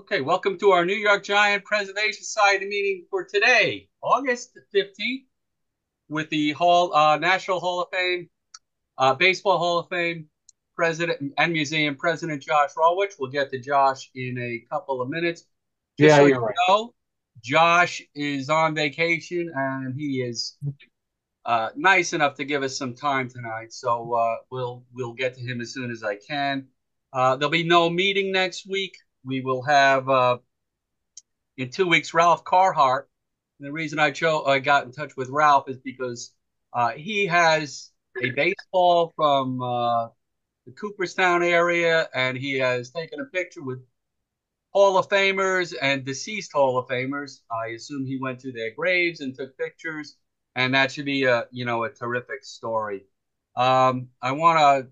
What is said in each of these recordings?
Okay, welcome to our New York Giant Preservation Society meeting for today, August 15th, with the National Hall of Fame, Baseball Hall of Fame President and Museum President Josh Rawitch. We'll get to Josh in a couple of minutes. Just Yeah, so you you're right. know, Josh is on vacation and he is nice enough to give us some time tonight. So we'll get to him as soon as I can. There'll be no meeting next week. We will have in 2 weeks, Ralph Carhart. And the reason I got in touch with Ralph is because he has a baseball from the Cooperstown area, and he has taken a picture with Hall of Famers and deceased Hall of Famers. I assume he went to their graves and took pictures, and that should be a terrific story. I want to.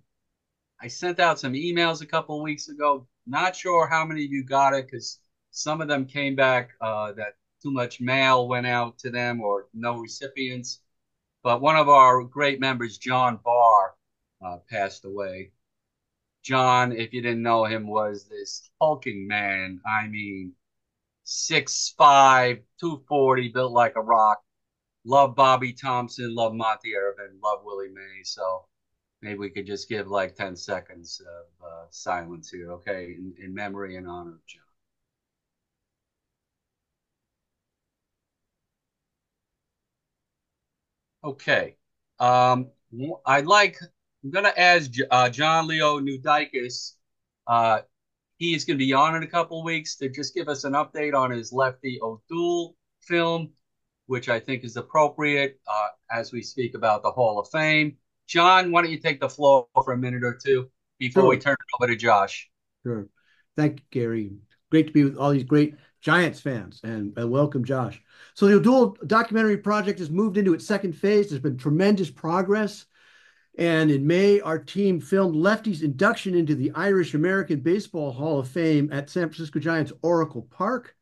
I sent out some emails a couple of weeks ago. Not sure how many of you got it because some of them came back that too much mail went out to them or no recipients. But one of our great members, John Barr, passed away. John, if you didn't know him, was this hulking man. I mean, 6'5", 240, built like a rock. Love Bobby Thompson, love Monty Irvin, love Willie Mays. So maybe we could just give like 10 seconds of silence here, okay, in memory and honor of John. Okay. Um, I'd like, I'm going to ask John Leo Nudikis. Uh, he is going to be on in a couple of weeks to just give us an update on his Lefty O'Doul film, which I think is appropriate as we speak about the Hall of Fame. John, why don't you take the floor for a minute or two before we Sure, turn it over to Josh? sure. Thank you, Gary. Great to be with all these great Giants fans, and welcome, Josh. So the O'Doul documentary project has moved into its second phase. There's been tremendous progress. And in May, our team filmed Lefty's induction into the Irish American Baseball Hall of Fame at San Francisco Giants Oracle Park.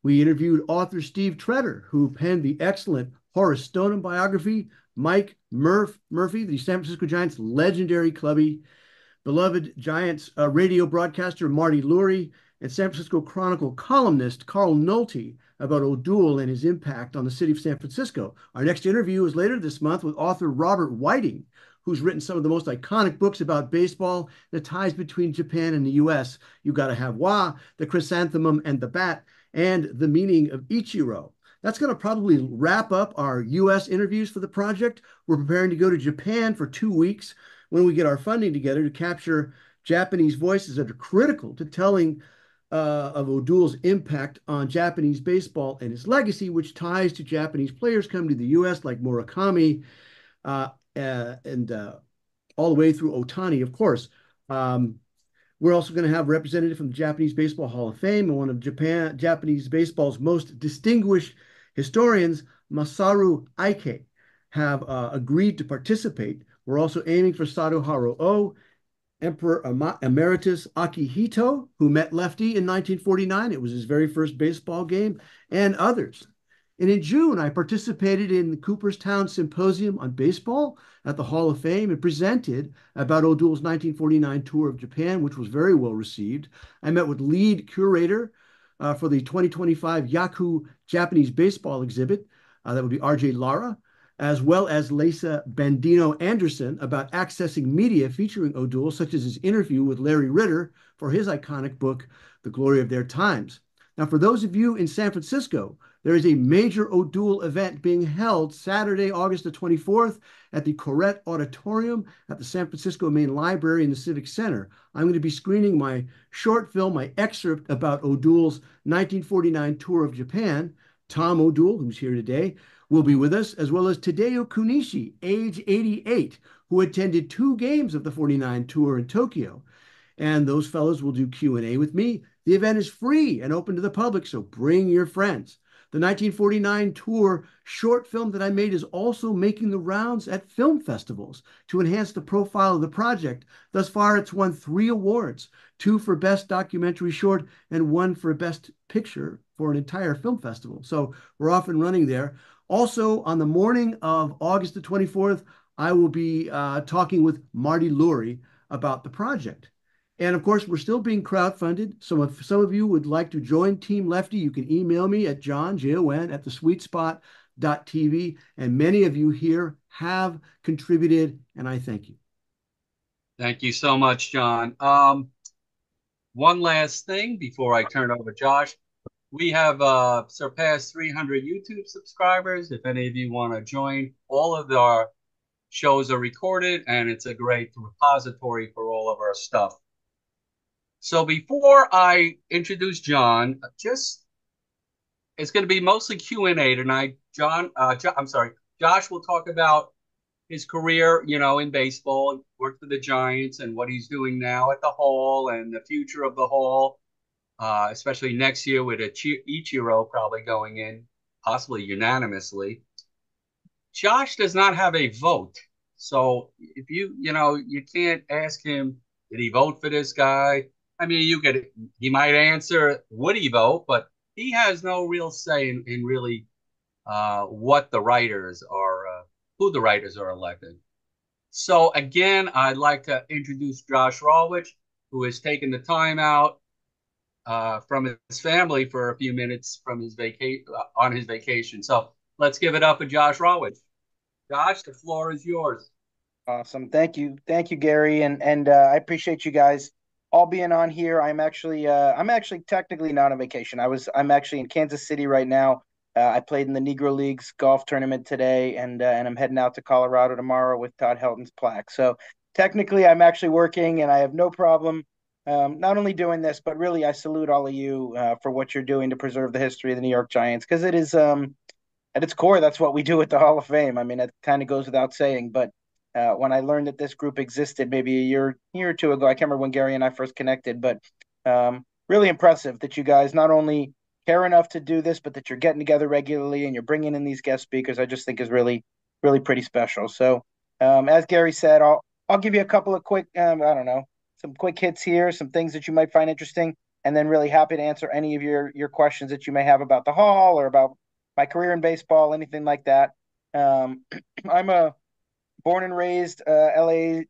We interviewed author Steve Tretter, who penned the excellent Horace Stoneham biography, Mike Murphy, the San Francisco Giants legendary clubby, beloved Giants radio broadcaster Marty Lurie, and San Francisco Chronicle columnist Carl Nolte about O'Doul and his impact on the city of San Francisco. Our next interview is later this month with author Robert Whiting, who's written some of the most iconic books about baseball, the ties between Japan and the U.S. You Gotta Have Wa, The Chrysanthemum and the Bat, and The Meaning of Ichiro. That's going to probably wrap up our U.S. interviews for the project. We're preparing to go to Japan for 2 weeks when we get our funding together to capture Japanese voices that are critical to telling of O'Doul's impact on Japanese baseball and his legacy, which ties to Japanese players coming to the U.S. like Murakami and all the way through Otani, of course. Um, we're also going to have a representative from the Japanese Baseball Hall of Fame and one of Japanese baseball's most distinguished historians, Masaru Aike, have agreed to participate. We're also aiming for Saruharu O, Emperor Emeritus Akihito, who met Lefty in 1949. It was his very first baseball game, and others. And in June, I participated in the Cooperstown Symposium on Baseball at the Hall of Fame and presented about O'Doul's 1949 tour of Japan, which was very well received. I met with lead curator for the 2025 Yaku Japanese Baseball exhibit. That would be RJ Lara, as well as Lisa Bandino Anderson about accessing media featuring O'Doul, such as his interview with Larry Ritter for his iconic book, The Glory of Their Times. Now, for those of you in San Francisco, there is a major O'Doul event being held Saturday, August the 24th at the Corrett Auditorium at the San Francisco Main Library in the Civic Center. I'm going to be screening my short film, my excerpt about O'Doul's 1949 tour of Japan. Tom O'Doul, who's here today, will be with us, as well as Tadeo Kunishi, age 88, who attended 2 games of the 49 tour in Tokyo. And those fellows will do Q&A with me. The event is free and open to the public, so bring your friends. The 1949 tour short film that I made is also making the rounds at film festivals to enhance the profile of the project. Thus far, it's won 3 awards, 2 for Best Documentary Short and 1 for Best Picture for an entire film festival. So we're off and running there. Also, on the morning of August the 24th, I will be talking with Marty Lurie about the project. And of course, we're still being crowdfunded. So if some of you would like to join Team Lefty, you can email me at Jon, at thesweetspot.tv. And many of you here have contributed, and I thank you. Thank you so much, John. One last thing before I turn over to Josh. We have surpassed 300 YouTube subscribers. If any of you want to join, all of our shows are recorded, and it's a great repository for all of our stuff. So before I introduce John, just it's going to be mostly Q&A tonight. I'm sorry, Josh will talk about his career, in baseball, worked for the Giants and what he's doing now at the Hall and the future of the Hall, especially next year with Ichiro probably going in, possibly unanimously. Josh does not have a vote. So if you can't ask him, did he vote for this guy? I mean, he might answer, would he vote? But he has no real say in really what the writers are, who the writers are elected. So again, I'd like to introduce Josh Rawitch, who has taken the time out from his family for a few minutes from his on his vacation. So let's give it up for Josh Rawitch. Josh, the floor is yours. Awesome. Thank you, Gary, and I appreciate you guys all being on here. I'm actually technically not on vacation. I'm actually in Kansas City right now. I played in the Negro Leagues golf tournament today, and I'm heading out to Colorado tomorrow with Todd Helton's plaque. So technically, I'm actually working, and I have no problem not only doing this, but really I salute all of you for what you're doing to preserve the history of the New York Giants, because it is at its core, that's what we do at the Hall of Fame. I mean, it kind of goes without saying, but when I learned that this group existed maybe a year or two ago, I can't remember when Gary and I first connected, but really impressive that you guys not only care enough to do this, but that you're getting together regularly and you're bringing in these guest speakers. I just think is really, really pretty special. So, as Gary said, I'll give you a couple of quick, I don't know, some quick hits here, some things that you might find interesting, and then really happy to answer any of your questions that you may have about the Hall or about my career in baseball, anything like that. I'm a born and raised LA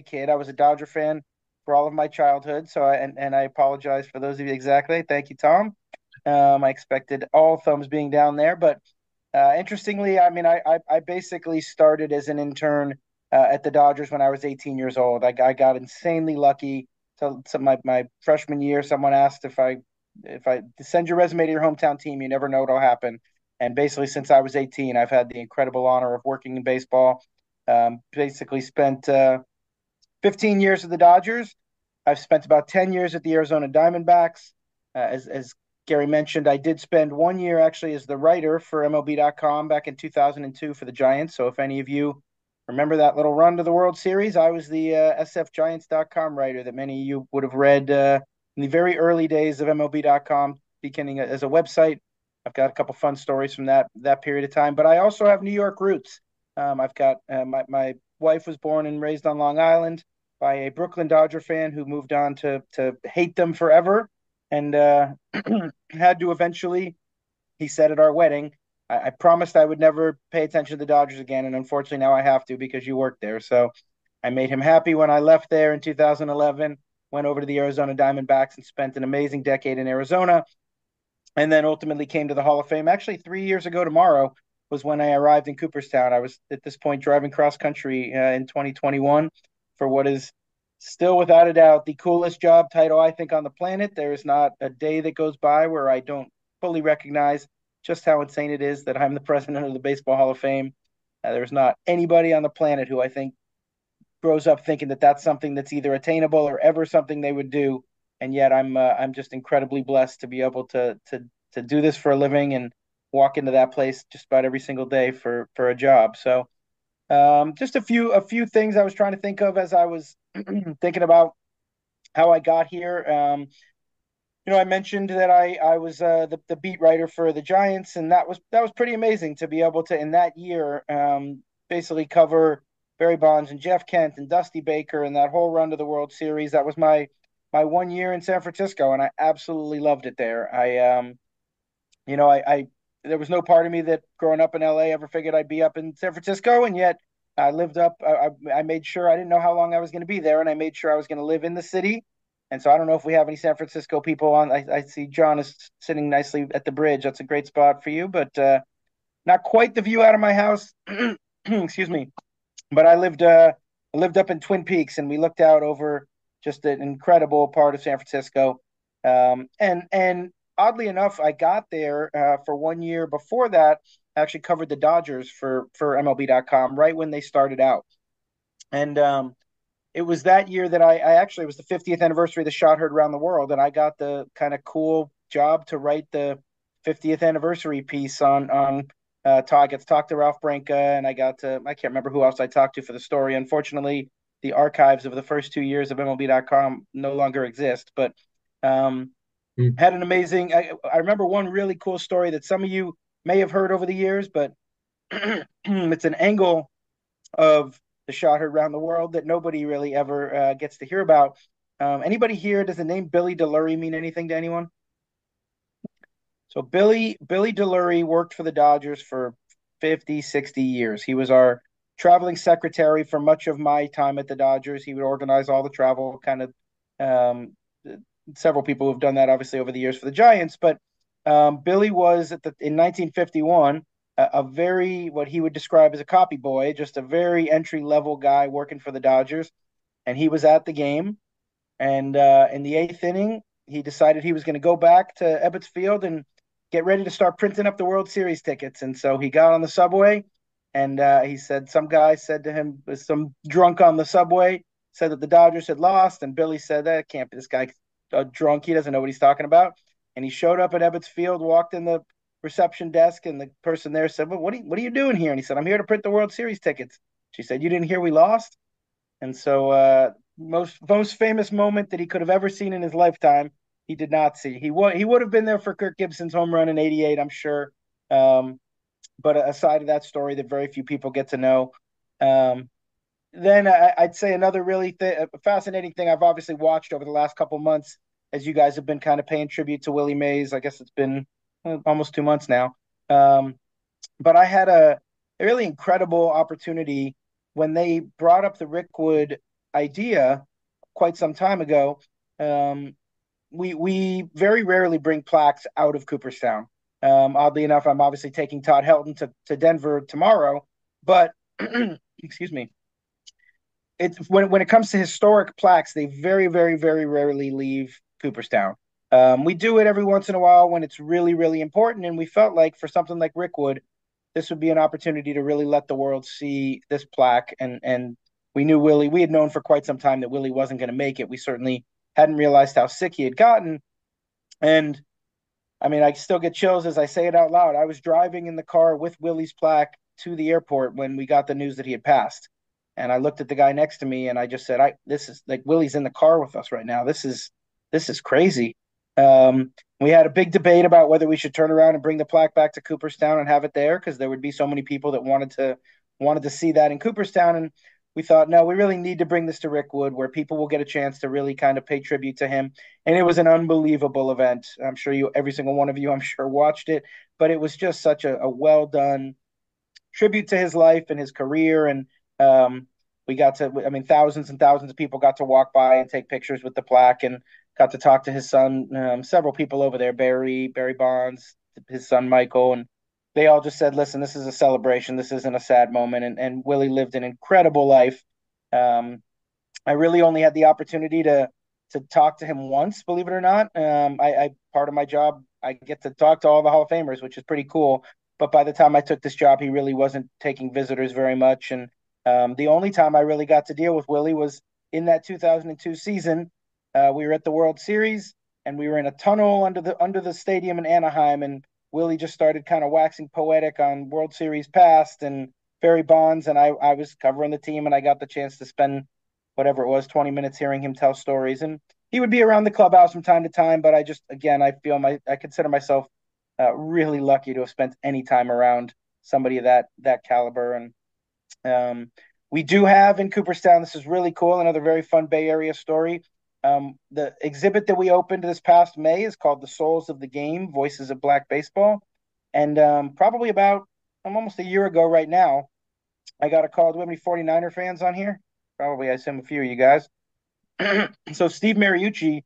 kid. I was a Dodger fan for all of my childhood. So I apologize for those of you exactly. Thank you, Tom. I expected all thumbs being down there, but interestingly, I mean, I basically started as an intern at the Dodgers when I was 18 years old. I got insanely lucky. So my freshman year, someone asked if I send your resume to your hometown team, you never know what'll happen. And basically, since I was 18, I've had the incredible honor of working in baseball. Basically, spent 15 years with the Dodgers. I've spent about 10 years at the Arizona Diamondbacks. As Gary mentioned, I did spend 1 year actually as the writer for MLB.com back in 2002 for the Giants. So if any of you remember that little run to the World Series, I was the SFGiants.com writer that many of you would have read in the very early days of MLB.com, beginning as a website. I've got a couple fun stories from that period of time, but I also have New York roots. I've got my wife was born and raised on Long Island by a Brooklyn Dodger fan who moved on to hate them forever, and had to eventually. He said at our wedding, I promised I would never pay attention to the Dodgers again, and unfortunately now I have to because you work there. So I made him happy when I left there in 2011. Went over to the Arizona Diamondbacks and spent an amazing decade in Arizona, and then ultimately came to the Hall of Fame. Actually, 3 years ago tomorrow was when I arrived in Cooperstown. I was at this point driving cross country in 2021 for what is still, without a doubt, the coolest job title I think on the planet. There is not a day that goes by where I don't fully recognize just how insane it is that I'm the president of the Baseball Hall of Fame. There's not anybody on the planet who I think grows up thinking that that's something that's either attainable or ever something they would do. And yet I'm just incredibly blessed to be able to do this for a living and walk into that place just about every single day for a job. So just a few things I was trying to think of as I was thinking about how I got here. I mentioned that I was the beat writer for the Giants, and that was pretty amazing to be able to in that year basically cover Barry Bonds and Jeff Kent and Dusty Baker and that whole run to the World Series. That was my 1 year in San Francisco, and I absolutely loved it there. I there was no part of me that growing up in LA ever figured I'd be up in San Francisco, and yet I lived up. I made sure I didn't know how long I was going to be there, and I made sure I was going to live in the city. And so I don't know if we have any San Francisco people on. I see John is sitting nicely at the bridge. That's a great spot for you, but not quite the view out of my house. Excuse me. But I lived up in Twin Peaks, and we looked out over just an incredible part of San Francisco. And oddly enough, I got there for 1 year before that. I actually covered the Dodgers for MLB.com right when they started out, and it was that year that I actually, it was the 50th anniversary of the shot heard around the world, and I got the kind of cool job to write the 50th anniversary piece on I get to talk to Ralph Branca, and I can't remember who else I talked to for the story. Unfortunately, the archives of the first 2 years of MLB.com no longer exist, but um, had an amazing. I remember one really cool story that some of you may have heard over the years, but it's an angle of the shot heard around the world that nobody really ever gets to hear about. Anybody here, does the name Billy DeLury mean anything to anyone? So Billy DeLury worked for the Dodgers for 50, 60 years. He was our traveling secretary for much of my time at the Dodgers. He would organize all the travel, kind of several people who've done that obviously over the years for the Giants, but Billy was in 1951 a very, what he would describe as a copy boy, just a very entry level guy working for the Dodgers, and he was at the game, and in the eighth inning, he decided he was going to go back to Ebbets Field and get ready to start printing up the World Series tickets. And so he got on the subway, and he said some guy said to him, some drunk on the subway said that the Dodgers had lost, and Billy said that can't be this guy drunk. He doesn't know what he's talking about. And he showed up at Ebbets Field, walked in the reception desk, and the person there said, "Well, what are you doing here?" And he said, "I'm here to print the World Series tickets." She said, "You didn't hear we lost?" And so, most famous moment that he could have ever seen in his lifetime, he did not see. He would have been there for Kirk Gibson's home run in '88, I'm sure. But aside of that story that very few people get to know, then I'd say another really fascinating thing I've obviously watched over the last couple months, as you guys have been kind of paying tribute to Willie Mays. I guess it's been almost 2 months now. But I had a really incredible opportunity when they brought up the Rickwood idea quite some time ago. We very rarely bring plaques out of Cooperstown. Oddly enough, I'm obviously taking Todd Helton to Denver tomorrow, but excuse me. When it comes to historic plaques, they very, very, very rarely leave Cooperstown. We do it every once in a while when it's really, really important, and we felt like for something like Rickwood, this would be an opportunity to really let the world see this plaque. And we knew Willie. We had known for quite some time that Willie wasn't going to make it. We certainly hadn't realized how sick he had gotten. And I mean, I still get chills as I say it out loud. I was driving in the car with Willie's plaque to the airport when we got the news that he had passed. And I looked at the guy next to me and I just said, this is like Willie's in the car with us right now. This is crazy. We had a big debate about whether we should turn around and bring the plaque back to Cooperstown and have it there, because there would be so many people that wanted to see that in Cooperstown. And we thought, no, we really need to bring this to Rickwood, where people will get a chance to really kind of pay tribute to him. And it was an unbelievable event. I'm sure every single one of you, I'm sure, watched it, but it was just such a well done tribute to his life and his career. And we got to, I mean, thousands and thousands of people got to walk by and take pictures with the plaque, and got to talk to his son, several people over there, Barry Bonds, his son Michael, and they all just said, listen, this is a celebration. This isn't a sad moment. And Willie lived an incredible life. I really only had the opportunity to talk to him once, believe it or not. I part of my job, I get to talk to all the Hall of Famers, which is pretty cool. But by the time I took this job, he really wasn't taking visitors very much. And the only time I really got to deal with Willie was in that 2002 season. We were at the World Series, and we were in a tunnel under the stadium in Anaheim, and Willie just started kind of waxing poetic on World Series past and Barry Bonds, and I was covering the team, and I got the chance to spend whatever it was, 20 minutes hearing him tell stories. And he would be around the clubhouse from time to time, but I consider myself really lucky to have spent any time around somebody of that caliber. And we do have in Cooperstown, this is really cool, another very fun Bay Area story. The exhibit that we opened this past May is called The Souls of the Game, Voices of Black Baseball. And probably about almost a year ago right now, I got a call. Do we have any 49er fans on here? Probably, I assume a few of you guys. So Steve Mariucci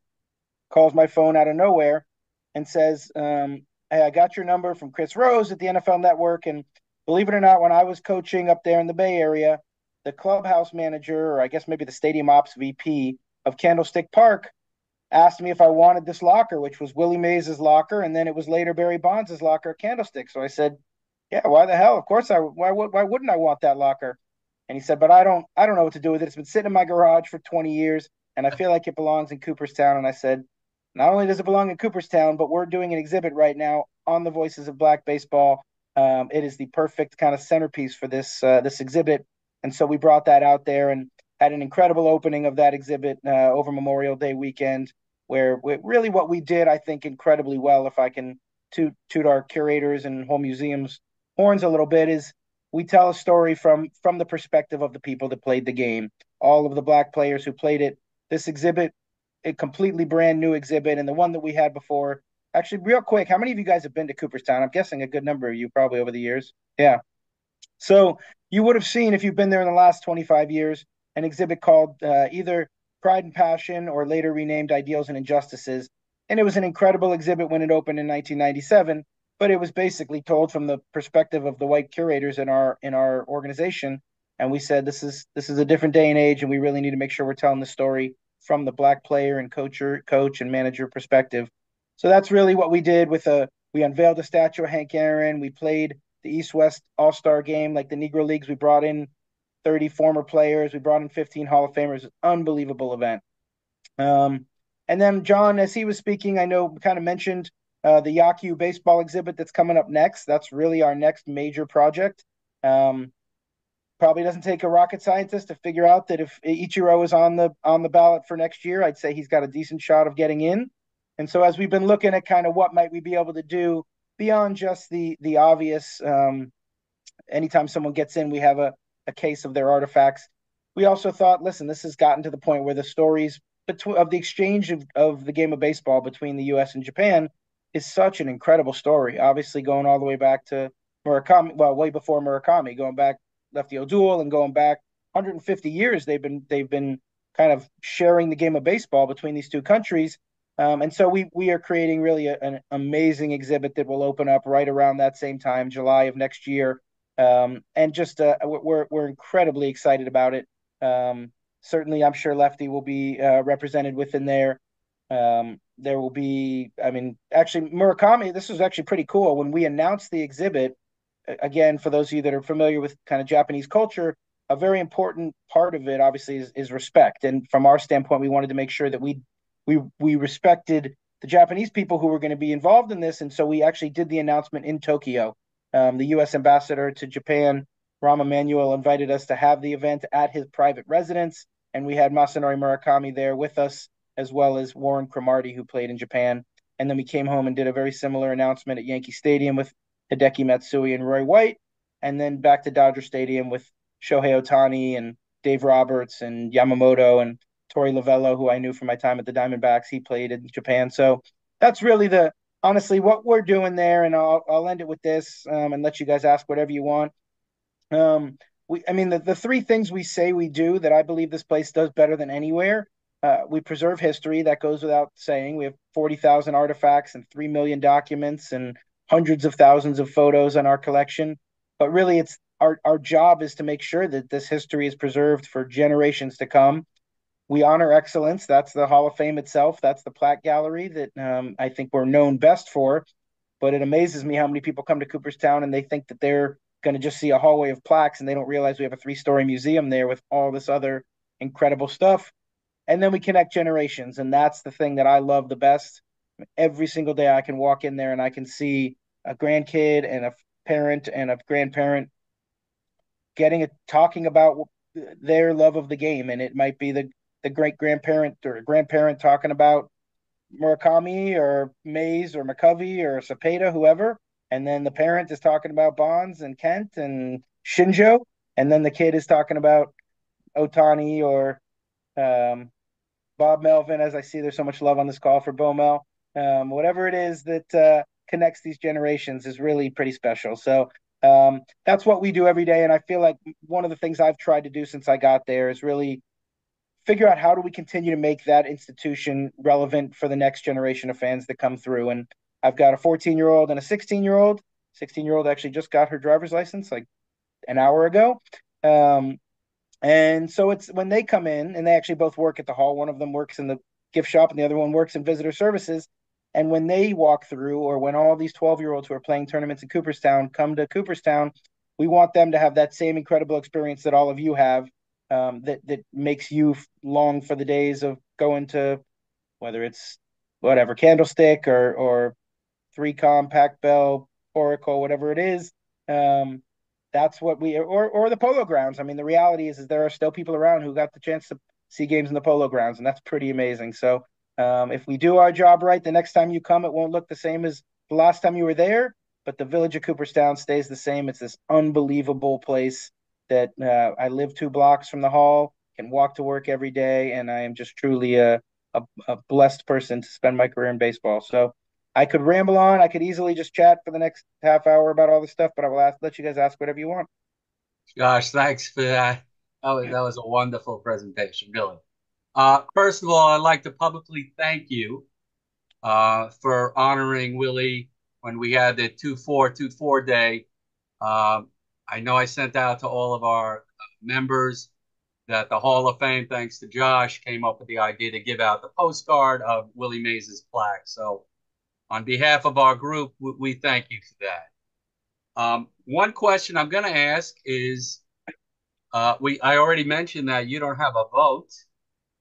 calls my phone out of nowhere and says, "Hey, I got your number from Chris Rose at the NFL Network, and believe it or not, when I was coaching up there in the Bay Area, the clubhouse manager, or I guess maybe the stadium ops VP of Candlestick Park, asked me if I wanted this locker, which was Willie Mays' locker, and then it was later Barry Bonds' locker at Candlestick." So I said, "Yeah, why the hell? Of course why wouldn't I want that locker?" And he said, "But I don't know what to do with it. It's been sitting in my garage for 20 years, and I feel like it belongs in Cooperstown." And I said, "Not only does it belong in Cooperstown, but we're doing an exhibit right now on the Voices of Black Baseball. It is the perfect kind of centerpiece for this exhibit." And so we brought that out there and had an incredible opening of that exhibit over Memorial Day weekend, where really what we did, I think, incredibly well, if I can toot our curators and whole museums horns a little bit, is we tell a story from the perspective of the people that played the game, all of the Black players who played it. This exhibit, a completely brand new exhibit, and the one that we had before. Actually, real quick, how many of you guys have been to Cooperstown? I'm guessing a good number of you probably over the years. Yeah. So you would have seen, if you've been there in the last 25 years, an exhibit called either Pride and Passion or later renamed Ideals and Injustices. And it was an incredible exhibit when it opened in 1997, but it was basically told from the perspective of the white curators in our organization. And we said, this is a different day and age, and we really need to make sure we're telling the story from the Black player and coach and manager perspective. So that's really what we did. We unveiled a statue of Hank Aaron. We played the East-West All-Star game, like the Negro Leagues. We brought in 30 former players. We brought in 15 Hall of Famers. Unbelievable event. And then John, as he was speaking, I know kind of mentioned the Yaku baseball exhibit that's coming up next. That's really our next major project. Probably doesn't take a rocket scientist to figure out that if Ichiro is on the ballot for next year, I'd say he's got a decent shot of getting in. And so as we've been looking at kind of what might we be able to do beyond just the obvious, anytime someone gets in, we have a case of their artifacts. We also thought, listen, this has gotten to the point where the stories of the exchange of the game of baseball between the U.S. and Japan is such an incredible story. Obviously, going all the way back to Murakami, well, way before Murakami, going back Lefty O'Doul and going back 150 years, they've been kind of sharing the game of baseball between these two countries. And so we are creating really an amazing exhibit that will open up right around that same time, July of next year. And just we're incredibly excited about it. Certainly, I'm sure Lefty will be represented within there. There will be, I mean, actually, Murakami, this was actually pretty cool. When we announced the exhibit, again, for those of you that are familiar with kind of Japanese culture, a very important part of it, obviously, is respect. And from our standpoint, we wanted to make sure that we respected the Japanese people who were going to be involved in this. And so we actually did the announcement in Tokyo. The U.S. ambassador to Japan, Rahm Emanuel, invited us to have the event at his private residence, and we had Masanori Murakami there with us, as well as Warren Cromartie, who played in Japan. And then we came home and did a very similar announcement at Yankee Stadium with Hideki Matsui and Roy White, and then back to Dodger Stadium with Shohei Ohtani and Dave Roberts and Yamamoto and Torey Lovello, who I knew from my time at the Diamondbacks. He played in Japan. So that's really honestly what we're doing there. And I'll end it with this and let you guys ask whatever you want. The three things we say we do that I believe this place does better than anywhere. We preserve history. That goes without saying. We have 40,000 artifacts and 3 million documents and hundreds of thousands of photos in our collection. But really, it's our job is to make sure that this history is preserved for generations to come. We honor excellence. That's the Hall of Fame itself. That's the plaque gallery that I think we're known best for. But it amazes me how many people come to Cooperstown and they think that they're going to just see a hallway of plaques, and they don't realize we have a 3-story museum there with all this other incredible stuff. And then we connect generations, and that's the thing that I love the best. Every single day I can walk in there and I can see a grandkid and a parent and a grandparent talking about their love of the game. And it might be the great grandparent or a grandparent talking about Murakami or Mays or McCovey or Cepeda, whoever. And then the parent is talking about Bonds and Kent and Shinjo. And then the kid is talking about Ohtani or Bob Melvin, as I see there's so much love on this call for Bo Mel. Whatever it is that connects these generations is really pretty special. So that's what we do every day. And I feel like one of the things I've tried to do since I got there is really figure out how do we continue to make that institution relevant for the next generation of fans that come through. And I've got a 14-year-old and a 16-year-old. 16-year-old actually just got her driver's license like an hour ago. And so it's when they come in, and they actually both work at the hall. One of them works in the gift shop and the other one works in visitor services. And when they walk through, or when all these 12-year-olds who are playing tournaments in Cooperstown come to Cooperstown, we want them to have that same incredible experience that all of you have, that makes you long for the days of going to, whether it's whatever, Candlestick or 3Com, Pac Bell, Oracle, whatever it is. That's what we, or the Polo Grounds. I mean, the reality is there are still people around who got the chance to see games in the Polo Grounds, and that's pretty amazing. So if we do our job right, the next time you come, it won't look the same as the last time you were there, but the village of Cooperstown stays the same. It's this unbelievable place that I live 2 blocks from the hall, can walk to work every day, and I am just truly a blessed person to spend my career in baseball. So I could ramble on. I could easily just chat for the next half hour about all this stuff, but I will let you guys ask whatever you want. Gosh, thanks for that. That was a wonderful presentation, Billy. First of all, I'd like to publicly thank you for honoring Willie when we had the 2-4 day. I know I sent out to all of our members that the Hall of Fame, thanks to Josh, came up with the idea to give out the postcard of Willie Mays' plaque. So on behalf of our group, we thank you for that. One question I'm going to ask is, I already mentioned that you don't have a vote,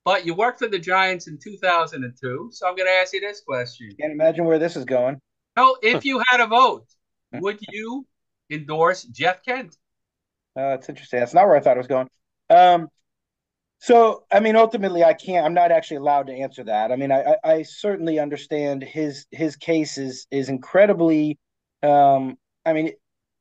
but you worked for the Giants in 2002. So I'm going to ask you this question. Can't imagine where this is going. No, if you had a vote, would you endorse Jeff Kent? That's interesting. That's not where I thought it was going. So, I mean, ultimately, I'm not actually allowed to answer that. I mean, I certainly understand his case is incredibly, I mean,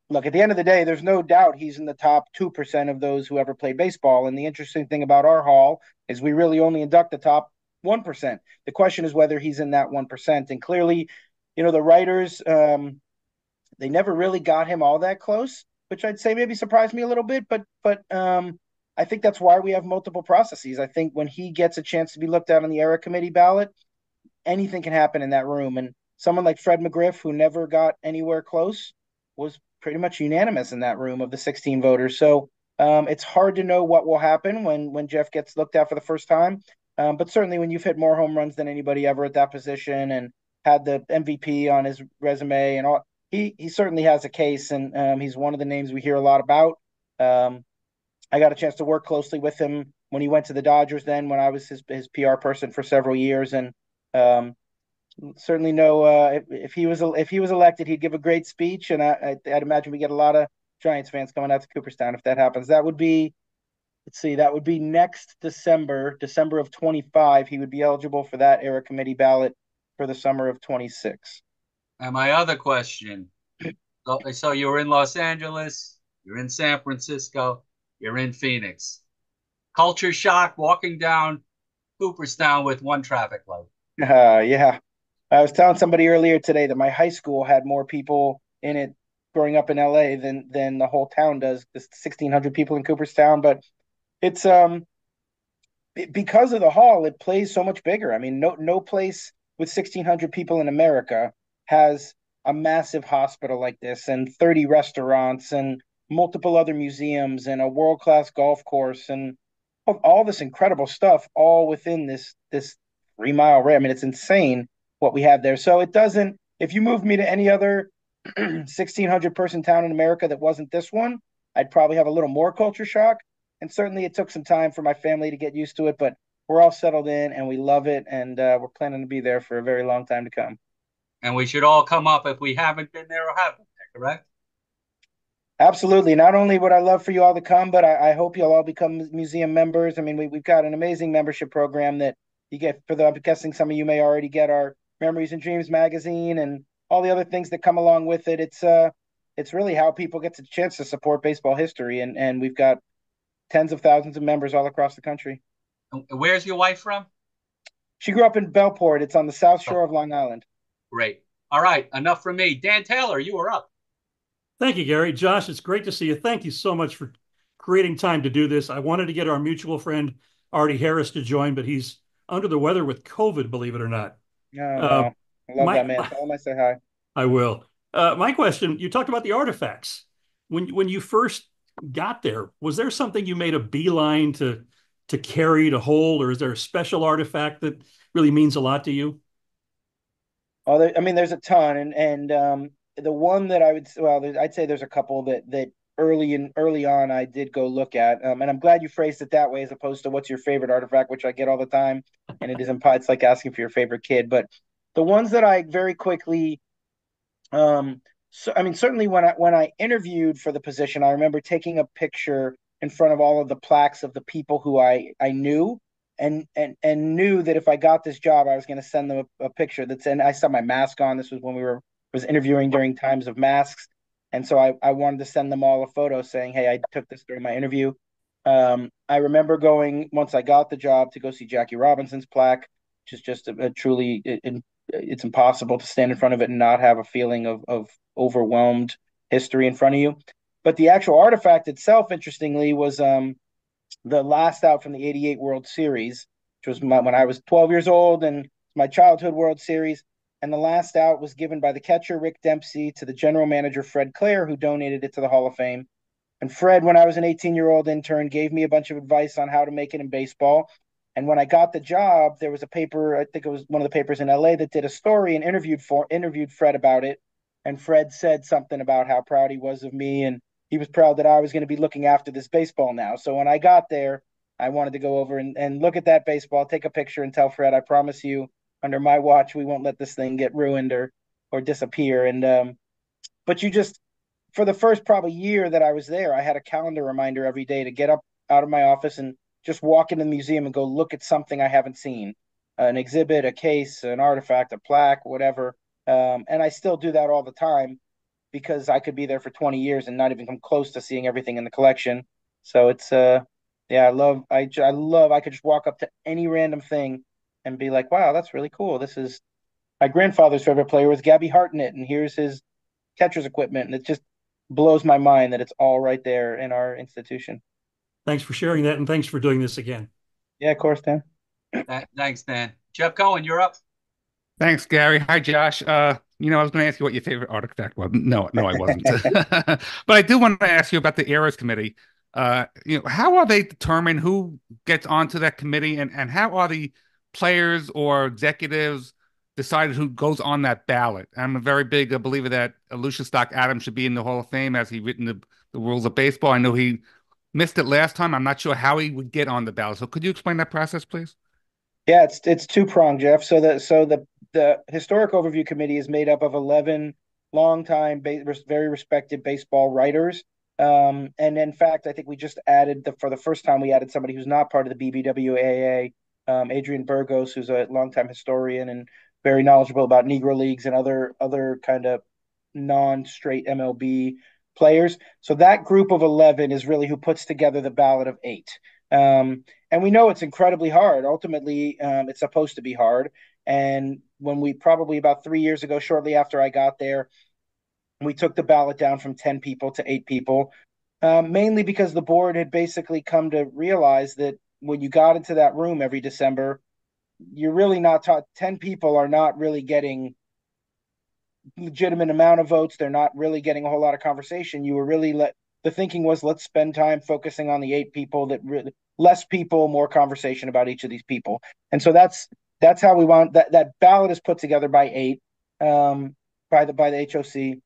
look, at the end of the day, there's no doubt he's in the top 2% of those who ever played baseball. And the interesting thing about our hall is we really only induct the top 1%. The question is whether he's in that 1%. And clearly, the writers, they never really got him all that close, which I'd say maybe surprised me a little bit. But I think that's why we have multiple processes. I think when he gets a chance to be looked at on the era committee ballot, anything can happen in that room. And someone like Fred McGriff, who never got anywhere close, was pretty much unanimous in that room of the 16 voters. So it's hard to know what will happen when Jeff gets looked at for the first time. But certainly when you've hit more home runs than anybody ever at that position and had the MVP on his resume and all, he certainly has a case, and he's one of the names we hear a lot about. I got a chance to work closely with him when he went to the Dodgers then, when I was his PR person for several years. And certainly know if he was elected, he'd give a great speech. And I'd imagine we get a lot of Giants fans coming out to Cooperstown if that happens. That would be, that would be next December of 25. He would be eligible for that era committee ballot for the summer of 26. And my other question, so you're in Los Angeles, you're in San Francisco, you're in Phoenix. Culture shock walking down Cooperstown with one traffic light. Yeah. I was telling somebody earlier today that my high school had more people in it growing up in LA than the whole town does. There's 1,600 people in Cooperstown, but it's because of the hall, it plays so much bigger. I mean, no place with 1,600 people in America has a massive hospital like this, and 30 restaurants, and multiple other museums, and a world-class golf course, and all this incredible stuff, all within this 3-mile radius. I mean, it's insane what we have there. So it doesn't. If you moved me to any other 1,600 person town in America that wasn't this one, I'd probably have a little more culture shock. And certainly, it took some time for my family to get used to it, but we're all settled in and we love it, and we're planning to be there for a very long time to come. And we should all come up if we haven't been there or haven't been there, correct? Absolutely. Not only would I love for you all to come, but I hope you'll all become museum members. I mean, we've got an amazing membership program that you get I'm guessing some of you may already get our Memories and Dreams magazine and all the other things that come along with it. It's really how people get the chance to support baseball history. And we've got tens of thousands of members all across the country. Where's your wife from? She grew up in Bellport. It's on the South Shore of Long Island. Great. All right. Enough from me. Dan Taylor, you are up. Thank you, Gary. Josh, it's great to see you. Thank you so much for creating time to do this. I wanted to get our mutual friend Artie Harris to join, but he's under the weather with COVID, believe it or not. Oh, Uh, wow. I love that my, man. Tell him I say hi. I will. My question, you talked about the artifacts. When you first got there, was there something you made a beeline to carry, to hold, or is there a special artifact that really means a lot to you? Oh, I mean, there's a ton, and the one that I would well, I'd say there's a couple that early on I did go look at, and I'm glad you phrased it that way as opposed to what's your favorite artifact, which I get all the time, and it is implied it's like asking for your favorite kid. But the ones that I very quickly, so I mean, certainly when I interviewed for the position, I remember taking a picture in front of all of the plaques of the people who I knew and knew that if I got this job, I was going to send them a picture that's and I saw my mask on. This was when we was interviewing during times of masks, and so I wanted to send them all a photo saying, "Hey, I took this during my interview." I remember going once I got the job to go see Jackie Robinson's plaque, which is just a truly it's impossible to stand in front of it and not have a feeling of overwhelmed history in front of you. But the actual artifact itself, interestingly, was the last out from the '88 World Series, which was when I was 12 years old and my childhood World Series. And the last out was given by the catcher, Rick Dempsey, to the general manager, Fred Clare, who donated it to the Hall of Fame. And Fred, when I was an 18-year-old intern, gave me a bunch of advice on how to make it in baseball. And when I got the job, there was a paper, I think it was one of the papers in LA that did a story and interviewed Fred about it. And Fred said something about how proud he was of me and he was proud that I was going to be looking after this baseball now. So when I got there, I wanted to go over and look at that baseball, take a picture, and tell Fred, I promise you, under my watch, we won't let this thing get ruined or disappear. And but you just for the first probably year that I was there, I had a calendar reminder every day to get up out of my office and just walk into the museum and go look at something I haven't seen, an exhibit, a case, an artifact, a plaque, whatever. And I still do that all the time because I could be there for 20 years and not even come close to seeing everything in the collection. So it's yeah, I love I could just walk up to any random thing and be like, wow, that's really cool. This is my grandfather's favorite player was Gabby Hartnett, and here's his catcher's equipment, and it just blows my mind that it's all right there in our institution. Thanks for sharing that, and thanks for doing this again. Yeah, of course, Dan. Thanks, Dan. Jeff Cohen, you're up. Thanks, Gary. Hi, Josh. I was going to ask you what your favorite artifact was. No, no, I wasn't. But I do want to ask you about the Eras Committee. How are they determined who gets onto that committee, and how are the players or executives decided who goes on that ballot? I'm a very big believer that Lucius Stock Adams should be in the Hall of Fame as he written the rules of baseball. I know he missed it last time. I'm not sure how he would get on the ballot. So could you explain that process, please? Yeah, it's two pronged, Jeff. So the historic overview committee is made up of 11 longtime, very respected baseball writers. And in fact, I think we just added for the first time we added somebody who's not part of the BBWAA, Adrian Burgos, who's a longtime historian and very knowledgeable about Negro leagues and other kind of non-straight MLB players. So that group of 11 is really who puts together the ballot of eight. And we know it's incredibly hard. Ultimately, it's supposed to be hard. And when we probably about 3 years ago, shortly after I got there, we took the ballot down from 10 people to 8 people, mainly because the board had basically come to realize that when you got into that room every December, you're really not taught. 10 people are not really getting legitimate amount of votes. They're not really getting a whole lot of conversation. You were really the thinking was let's spend time focusing on the 8 people that really less people, more conversation about each of these people. And so that's how we want that ballot is put together by eight by the HOC.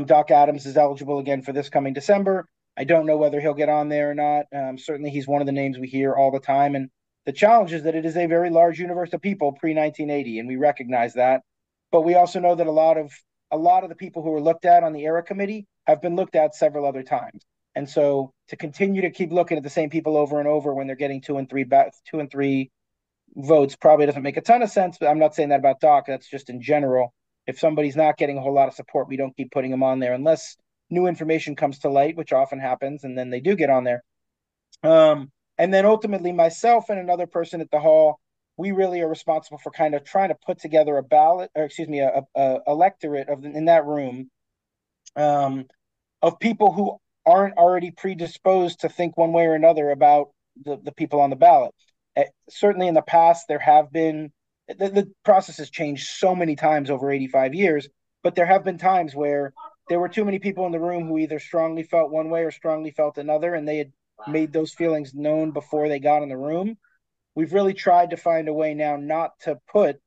Doc Adams is eligible again for this coming December. I don't know whether he'll get on there or not. Certainly, he's one of the names we hear all the time. And the challenge is that it is a very large universe of people pre 1980, and we recognize that. But we also know that a lot of the people who were looked at on the ERA committee have been looked at several other times. And so to continue to keep looking at the same people over and over when they're getting two and three votes probably doesn't make a ton of sense. But I'm not saying that about Doc. That's just in general. If somebody's not getting a whole lot of support, we don't keep putting them on there unless new information comes to light, which often happens, and then they do get on there. And then ultimately, myself and another person at the hall, we really are responsible for kind of trying to put together a ballot, or excuse me, a electorate in that room of people who aren't already predisposed to think one way or another about the people on the ballot. Certainly in the past, there have been the process has changed so many times over 85 years, but there have been times where there were too many people in the room who either strongly felt one way or strongly felt another, and they had made those feelings known before they got in the room. We've really tried to find a way now not to put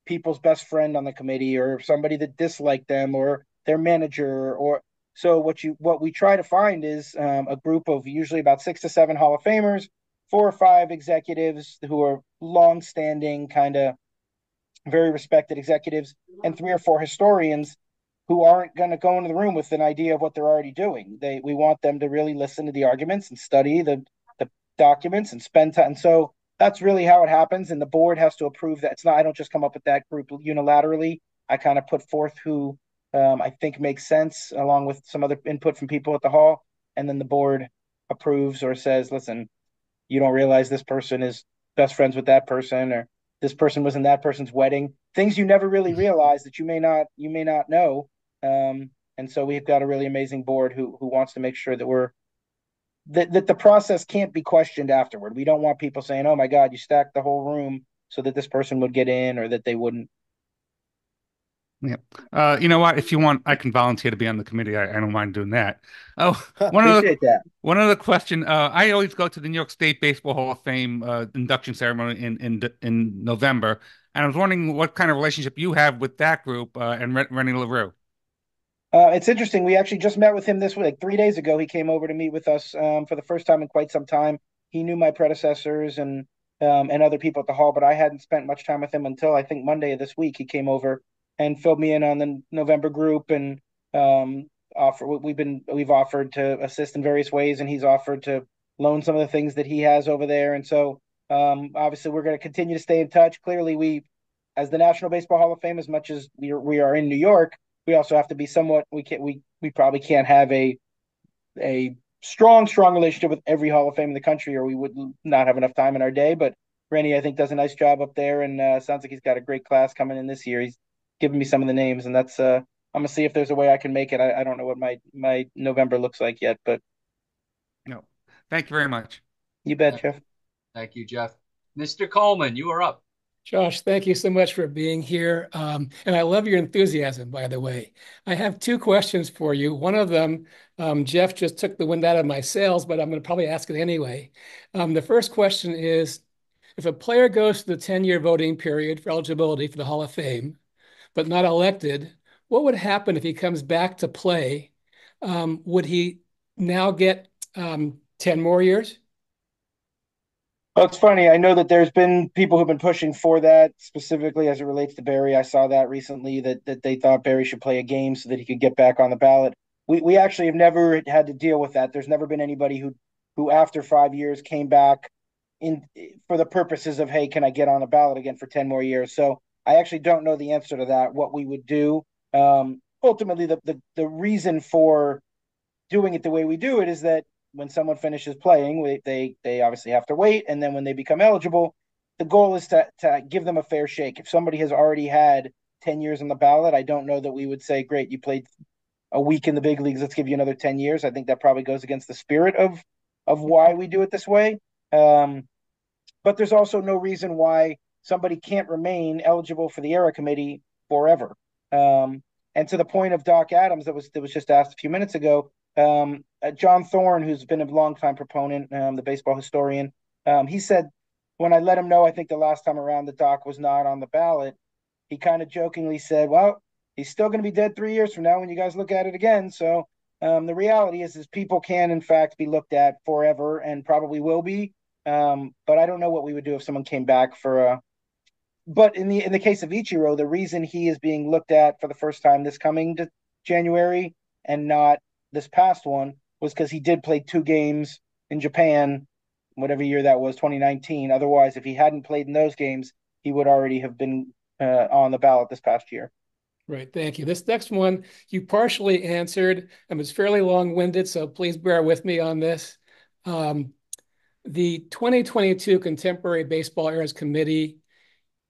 people's best friend on the committee or somebody that disliked them or their manager. Or so what we try to find is a group of usually about 6 to 7 Hall of Famers, 4 or 5 executives who are long-standing, kind of very respected executives, and 3 or 4 historians who aren't going to go into the room with an idea of what they're already doing. We want them to really listen to the arguments and study the documents and spend time. And so that's really how it happens. And the board has to approve that. It's not, I don't just come up with that group unilaterally. I kind of put forth who I think makes sense, along with some other input from people at the hall. And then the board approves or says, listen, you don't realize this person is best friends with that person, or this person was in that person's wedding. Things you never really realize that you may not know. And so we've got a really amazing board who wants to make sure that that the process can't be questioned afterward. We don't want people saying, "Oh my God, you stacked the whole room so that this person would get in or that they wouldn't." Yeah. You know what? If you want, I can volunteer to be on the committee. I don't mind doing that. Oh, Appreciate that. one other question. I always go to the New York State Baseball Hall of Fame induction ceremony in November, and I was wondering what kind of relationship you have with that group and Rennie LaRue. It's interesting. We actually just met with him this week, like 3 days ago. He came over to meet with us for the first time in quite some time. He knew my predecessors and other people at the hall, but I hadn't spent much time with him until I think Monday of this week. He came over and filled me in on the November group and we've offered to assist in various ways, and he's offered to loan some of the things that he has over there. And so obviously we're going to continue to stay in touch. Clearly, as the National Baseball Hall of Fame, as much as we are in New York, we also have to be somewhat. We probably can't have a strong relationship with every Hall of Fame in the country, or we would not have enough time in our day. But Rennie, I think, does a nice job up there, and sounds like he's got a great class coming in this year. He's giving me some of the names, and that's I'm gonna see if there's a way I can make it. I don't know what my November looks like yet, but No, thank you very much. you bet, Jeff. Thank you, Jeff. Mr. Coleman, you are up. Josh, thank you so much for being here. And I love your enthusiasm, by the way. I have 2 questions for you. One of them, Jeff just took the wind out of my sails, but I'm going to probably ask it anyway. The first question is, if a player goes to the 10-year voting period for eligibility for the Hall of Fame, but not elected, what would happen if he comes back to play? Would he now get 10 more years? Well, it's funny. I know that there's been people who've been pushing for that, specifically as it relates to Barry. I saw that recently that they thought Barry should play a game so that he could get back on the ballot. We actually have never had to deal with that. There's never been anybody who after 5 years came back in for the purposes of, hey, can I get on the ballot again for 10 more years? So I actually don't know the answer to that, what we would do. Ultimately, the reason for doing it the way we do it is that when someone finishes playing, they obviously have to wait, and then when they become eligible, the goal is to give them a fair shake. If somebody has already had 10 years on the ballot, I don't know that we would say, great, you played a week in the big leagues, let's give you another 10 years. I think that probably goes against the spirit of why we do it this way. But there's also no reason why somebody can't remain eligible for the ERA committee forever. And to the point of Doc Adams that was just asked a few minutes ago, John Thorne, who's been a longtime proponent, the baseball historian, he said, when I let him know, I think the last time around the Doc was not on the ballot, he kind of jokingly said, well, he's still going to be dead 3 years from now when you guys look at it again. So the reality is people can, in fact, be looked at forever and probably will be. But I don't know what we would do if someone came back but in the case of Ichiro, the reason he is being looked at for the first time this coming to January and not this past one was because he did play 2 games in Japan, whatever year that was, 2019. Otherwise, if he hadn't played in those games, he would already have been on the ballot this past year. Right, thank you. This next one you partially answered, and it's fairly long-winded, so please bear with me on this. The 2022 Contemporary Baseball Eras Committee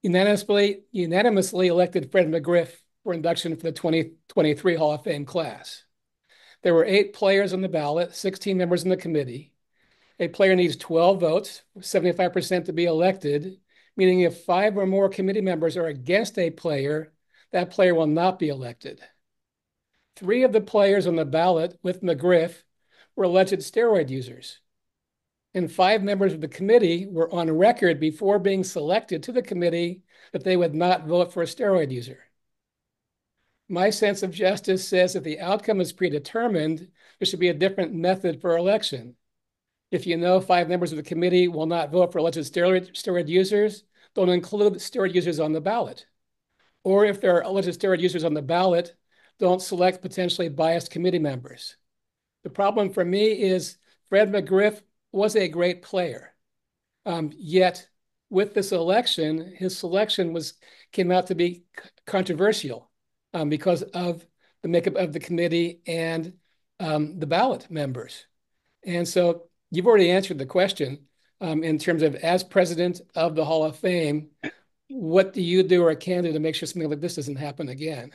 unanimously elected Fred McGriff for induction for the 2023 Hall of Fame class. There were 8 players on the ballot, 16 members in the committee, a player needs 12 votes, 75% to be elected, meaning if 5 or more committee members are against a player, that player will not be elected. 3 of the players on the ballot with McGriff were alleged steroid users. And 5 members of the committee were on record before being selected to the committee that they would not vote for a steroid user. My sense of justice says if the outcome is predetermined, there should be a different method for election. If you know 5 members of the committee will not vote for alleged steroid users, don't include steroid users on the ballot. Or if there are alleged steroid users on the ballot, don't select potentially biased committee members. The problem for me is Fred McGriff was a great player. Yet with this election, his selection came out to be controversial because of the makeup of the committee and the ballot members. And so you've already answered the question in terms of, as president of the Hall of Fame, what do you do or can do to make sure something like this doesn't happen again?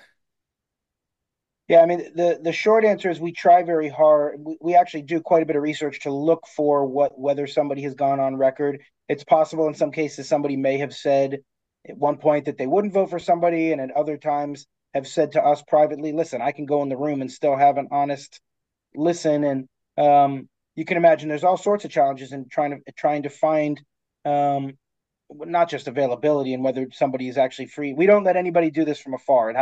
Yeah, I mean, the short answer is we try very hard. We actually do quite a bit of research to look for whether somebody has gone on record. It's possible in some cases somebody may have said at one point that they wouldn't vote for somebody, and at other times have said to us privately, listen, I can go in the room and still have an honest listen. And you can imagine there's all sorts of challenges in trying to find not just availability and whether somebody is actually free. We don't let anybody do this from afar.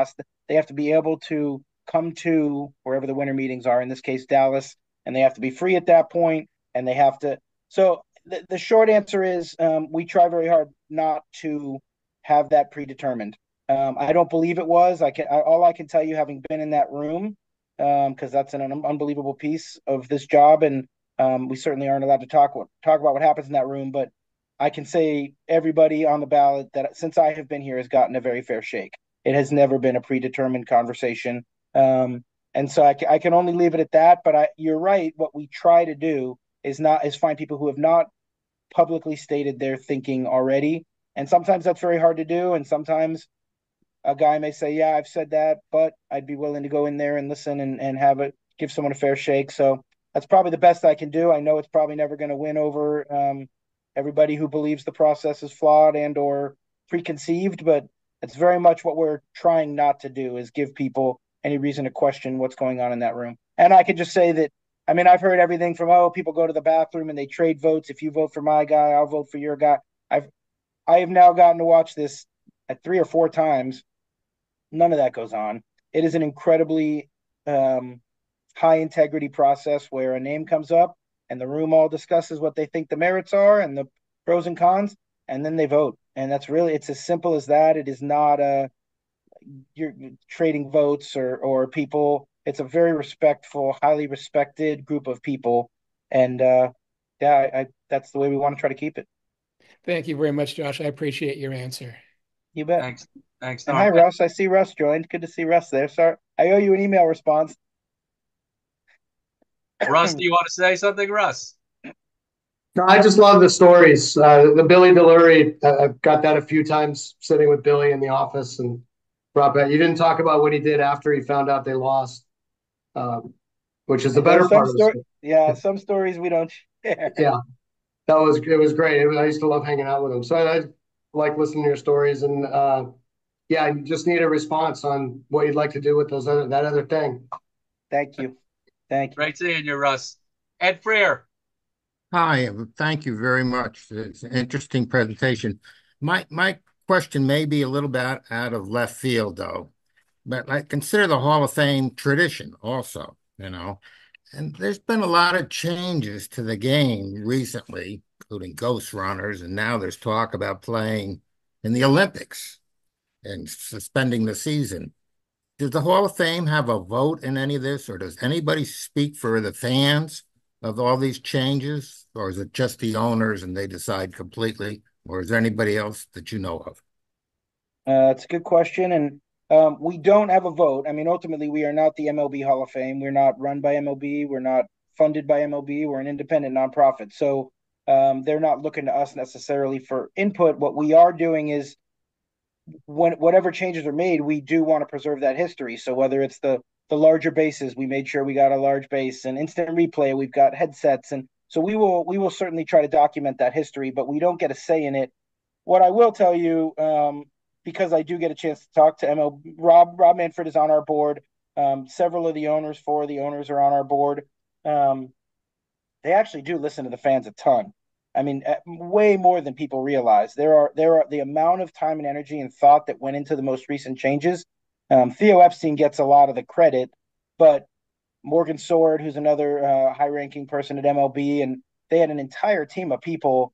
They have to be able to come to wherever the winter meetings are, in this case Dallas, and they have to be free at that point, and they have to. So the short answer is we try very hard not to have that predetermined. I don't believe it was. All I can tell you, having been in that room, because that's an unbelievable piece of this job, and we certainly aren't allowed to talk about what happens in that room. But I can say everybody on the ballot that since I have been here has gotten a very fair shake. It has never been a predetermined conversation. And so I can only leave it at that. But you're right. What we try to do is find people who have not publicly stated their thinking already. And sometimes that's very hard to do. And sometimes a guy may say, yeah, I've said that, but I'd be willing to go in there and listen and give someone a fair shake. So that's probably the best I can do. I know it's probably never going to win over everybody who believes the process is flawed and or preconceived, but it's very much what we're trying not to do is give people any reason to question what's going on in that room. And I could just say that, I mean, I've heard everything from, people go to the bathroom and they trade votes. If you vote for my guy, I'll vote for your guy. I have now gotten to watch this at 3 or 4 times. None of that goes on. It is an incredibly high integrity process where a name comes up and the room all discusses what they think the merits are and the pros and cons, and then they vote. And it's as simple as that. It is not you're trading votes or people. It's a very respectful, highly respected group of people. And that's the way we want to try to keep it. Thank you very much, Josh. I appreciate your answer. You bet. Thanks. And hi, Russ. I see Russ joined. Good to see Russ there. Sorry, I owe you an email response. Russ, do you want to say something, Russ? No, I just love the stories. The Billy Delury, I've got that a few times sitting with Billy in the office and brought back. You didn't talk about what he did after he found out they lost, which is the better part of it. Yeah, some stories we don't share. Yeah, it was great. I used to love hanging out with him. So I like listening to your stories. And I just need a response on what you'd like to do with that other thing. Thank you. Great seeing you, Russ. Ed Freer. Hi, thank you very much. It's an interesting presentation. My question may be a little bit out of left field, though, but I consider the Hall of Fame tradition also, and there's been a lot of changes to the game recently, including ghost runners, and now there's talk about playing in the Olympics and suspending the season. Does the Hall of Fame have a vote in any of this, or does anybody speak for the fans of all these changes, or is it just the owners and they decide completely, or is there anybody else that you know of? It's a good question, and we don't have a vote. I mean, ultimately, we are not the MLB Hall of Fame. We're not run by MLB. We're not funded by MLB. We're an independent nonprofit. So they're not looking to us necessarily for input. What we are doing is whatever changes are made, we do want to preserve that history. So whether it's the larger bases, we made sure we got a large base, and instant replay, we've got headsets, and So we will certainly try to document that history, but we don't get a say in it. What I will tell you, because I do get a chance to talk to MLB, Rob Manfred is on our board. Several of the owners, four of the owners are on our board. They actually do listen to the fans a ton. I mean, way more than people realize. There are the amount of time and energy and thought that went into the most recent changes. Theo Epstein gets a lot of the credit, but Morgan Sword, who's another high-ranking person at MLB, and they had an entire team of people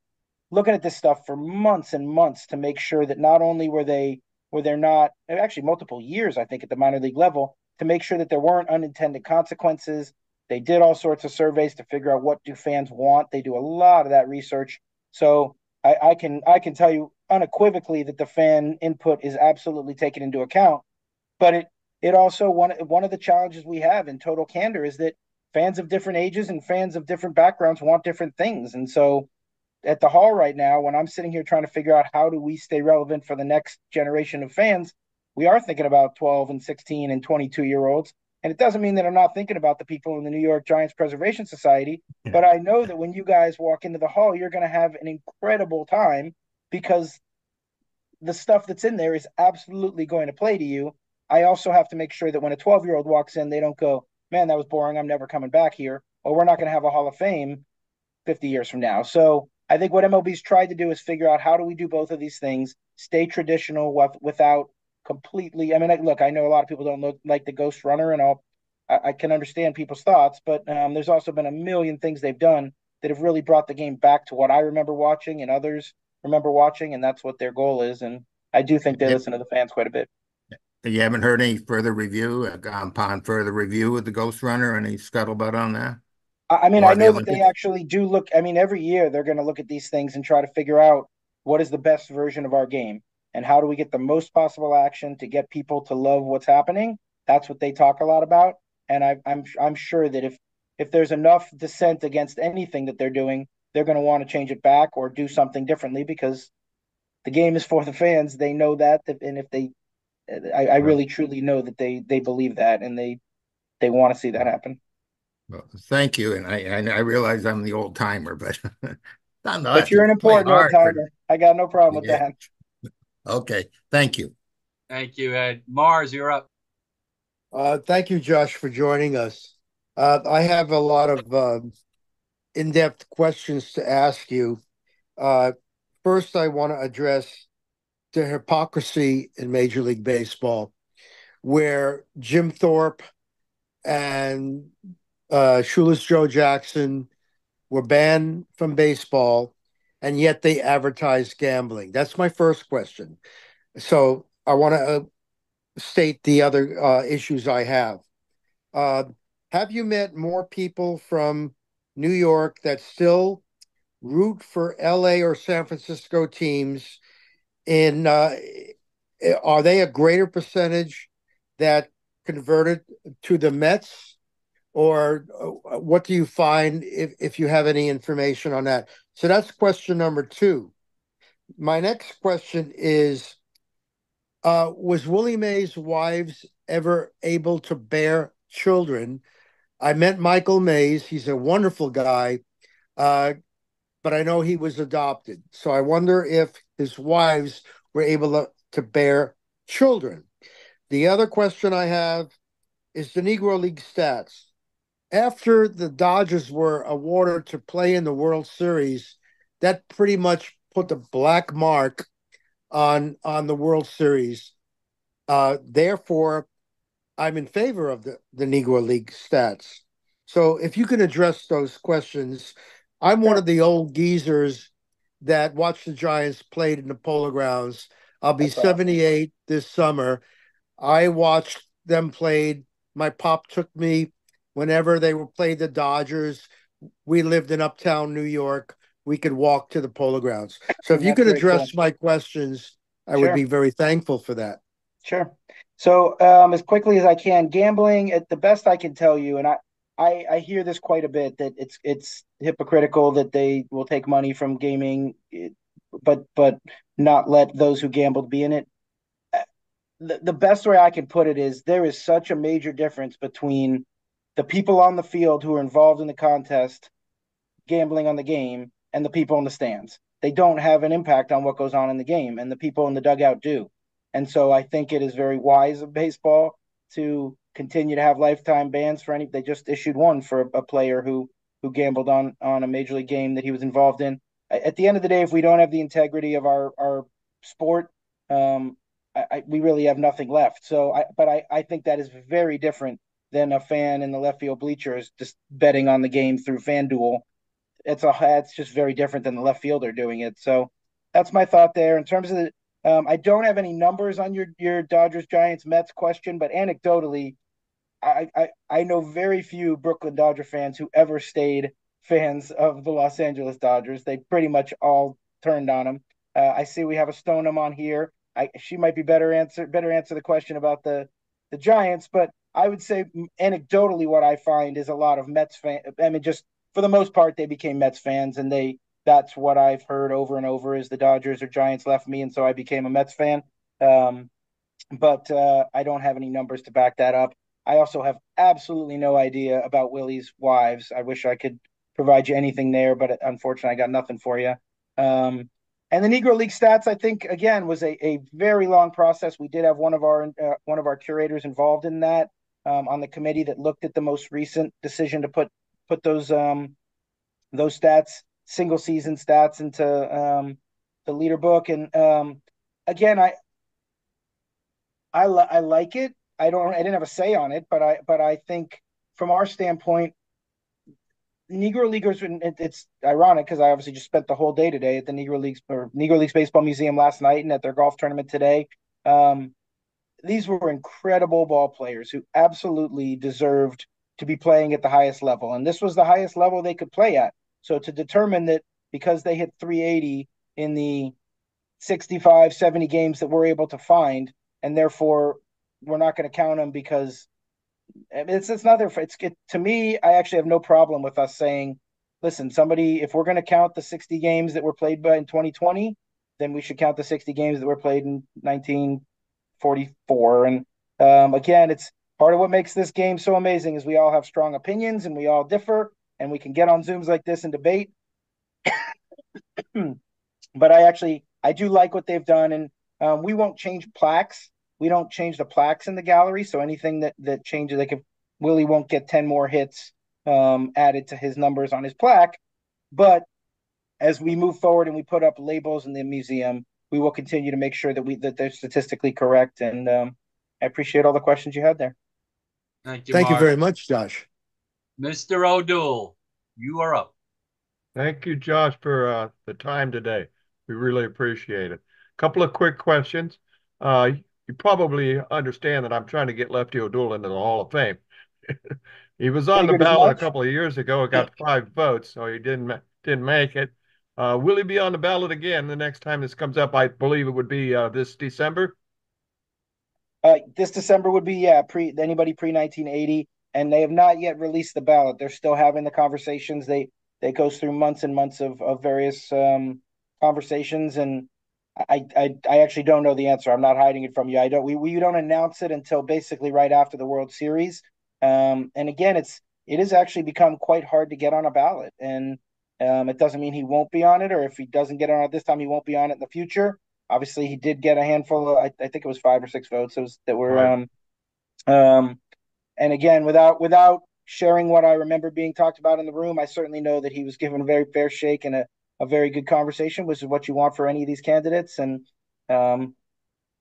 looking at this stuff for months and months to make sure that not only were there not actually multiple years, I think, at the minor league level, to make sure that there weren't unintended consequences. They did all sorts of surveys to figure out what do fans want. They do a lot of that research. So I can tell you unequivocally that the fan input is absolutely taken into account. But it also one of the challenges we have in total candor is that fans of different ages and fans of different backgrounds want different things. And so at the hall right now, when I'm sitting here trying to figure out how do we stay relevant for the next generation of fans, we are thinking about 12 and 16 and 22-year-olds. And it doesn't mean that I'm not thinking about the people in the New York Giants Preservation Society, but I know that when you guys walk into the hall, you're going to have an incredible time because the stuff that's in there is absolutely going to play to you. I also have to make sure that when a 12-year-old walks in, they don't go, man, that was boring. I'm never coming back here. Or we're not going to have a Hall of Fame 50 years from now. So I think what MLB's tried to do is figure out how do we do both of these things, stay traditional without completely. I mean, look, I know a lot of people don't like the Ghost Runner, and I can understand people's thoughts, but there's also been a million things they've done that have really brought the game back to what I remember watching and others remember watching, and that's what their goal is. And I do think they listen to the fans quite a bit. You haven't heard any further review, gone upon further review of the Ghost Runner? Any scuttlebutt on that? I mean, I know that they actually do look. I mean, every year they're going to look at these things and try to figure out what is the best version of our game and how do we get the most possible action to get people to love what's happening. That's what they talk a lot about, and I'm sure that if there's enough dissent against anything that they're doing, they're going to want to change it back or do something differently because the game is for the fans. They know that, and if they, I really truly know that they believe that, and they want to see that happen. Well, thank you, and I realize I'm the old timer, but but you're an important old timer. I got no problem with that. Okay, thank you. Thank you, Ed. Mars, you're up. Thank you, Josh, for joining us. I have a lot of in-depth questions to ask you. First, I want to address the hypocrisy in Major League Baseball, where Jim Thorpe and Shoeless Joe Jackson were banned from baseball, and yet they advertised gambling. That's my first question. So I want to state the other issues I have. Have you met more people from New York that still root for LA or San Francisco teams? Are they a greater percentage that converted to the Mets? Or what do you find if you have any information on that? So that's question number two. My next question is, was Willie Mays' wives ever able to bear children? I met Michael Mays. He's a wonderful guy, but I know he was adopted. So I wonder if his wives were able to bear children. The other question I have is the Negro League stats. After the Dodgers were awarded to play in the World Series, that pretty much put the black mark on the World Series. Therefore, I'm in favor of the Negro League stats. So if you can address those questions. I'm one of the old geezers that watched the Giants played in the Polo Grounds. I'll be 78 this summer. I watched them played. My pop took me whenever they were played the Dodgers. We lived in uptown New York. We could walk to the Polo Grounds. So if you could address my questions, I would be very thankful for that. Sure. So as quickly as I can, gambling, at the best I can tell you, and I hear this quite a bit, that it's hypocritical that they will take money from gaming, but not let those who gambled be in it. The best way I can put it is there is such a major difference between the people on the field who are involved in the contest gambling on the game and the people in the stands. They don't have an impact on what goes on in the game, and the people in the dugout do. And so I think it is very wise of baseball to continue to have lifetime bans for any. They just issued one for a player who gambled on a major league game that he was involved in. At the end of the day, if we don't have the integrity of our sport, we really have nothing left. So, I think that is very different than a fan in the left field bleachers just betting on the game through FanDuel. It's just very different than the left fielder doing it. So that's my thought there. In terms of the, I don't have any numbers on your Dodgers, Giants, Mets question, but anecdotally, I know very few Brooklyn Dodger fans who ever stayed fans of the Los Angeles Dodgers. They pretty much all turned on them. I see we have a Stoneham on here. She might be better answer the question about the Giants, but I would say anecdotally what I find is a lot of Mets fans. I mean, just for the most part, they became Mets fans, and that's what I've heard over and over is the Dodgers or Giants left me, and so I became a Mets fan. But I don't have any numbers to back that up. I also have absolutely no idea about Willie's wives. I wish I could provide you anything there, but unfortunately, I got nothing for you. And the Negro League stats, I think, again, was a very long process. We did have one of our curators involved in that on the committee that looked at the most recent decision to put those stats, single season stats, into the leader book. And again, I like it. I didn't have a say on it, but I think from our standpoint, Negro Leaguers, it's ironic because I obviously just spent the whole day today at the Negro Leagues Baseball Museum last night and at their golf tournament today. These were incredible ball players who absolutely deserved to be playing at the highest level. And this was the highest level they could play at. So to determine that because they hit 380 in the 65, 70 games that we're able to find, and therefore we're not going to count them because it's not their. To me, I actually have no problem with us saying, listen, if we're going to count the 60 games that were played in 2020, then we should count the 60 games that were played in 1944. And again, it's part of what makes this game so amazing is we all have strong opinions and we all differ, and we can get on Zooms like this and debate. But I do like what they've done, and we won't change plaques. We don't change the plaques in the gallery, so anything that changes, like if Willie won't get 10 more hits added to his numbers on his plaque, but as we move forward and we put up labels in the museum, we will continue to make sure that they're statistically correct. And I appreciate all the questions you had there. Thank you, Thank you Mark. very much, Josh. Mr. O'Doul, you are up. Thank you, Josh, for the time today. We really appreciate it. A couple of quick questions. You probably understand that I'm trying to get Lefty O'Doul into the Hall of Fame. He was on the ballot a couple of years ago. It got 5 votes, so he didn't make it. Will he be on the ballot again the next time this comes up? I believe it would be this December. This December would be anybody pre 1980, and they have not yet released the ballot. They're still having the conversations. They goes through months and months of various conversations, and I actually don't know the answer. I'm not hiding it from you. We don't announce it until basically right after the World Series. And again, it has actually become quite hard to get on a ballot, and it doesn't mean he won't be on it, or if he doesn't get on it this time, he won't be on it in the future. Obviously, he did get a handful of, I think it was 5 or 6 votes that were, right. And again, without sharing what I remember being talked about in the room, I certainly know that he was given a very fair shake and a very good conversation, which is what you want for any of these candidates. And what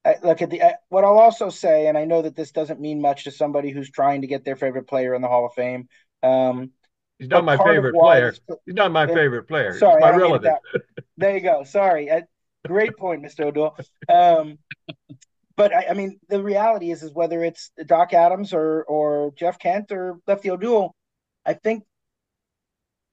I'll also say, and I know that this doesn't mean much to somebody who's trying to get their favorite player in the Hall of Fame. He's not my favorite player. He's not my favorite player. Sorry, he's my relative. There you go. Sorry. Great point, Mr. O'Doul. But I mean, the reality is whether it's Doc Adams or Jeff Kent or Lefty O'Doul, I think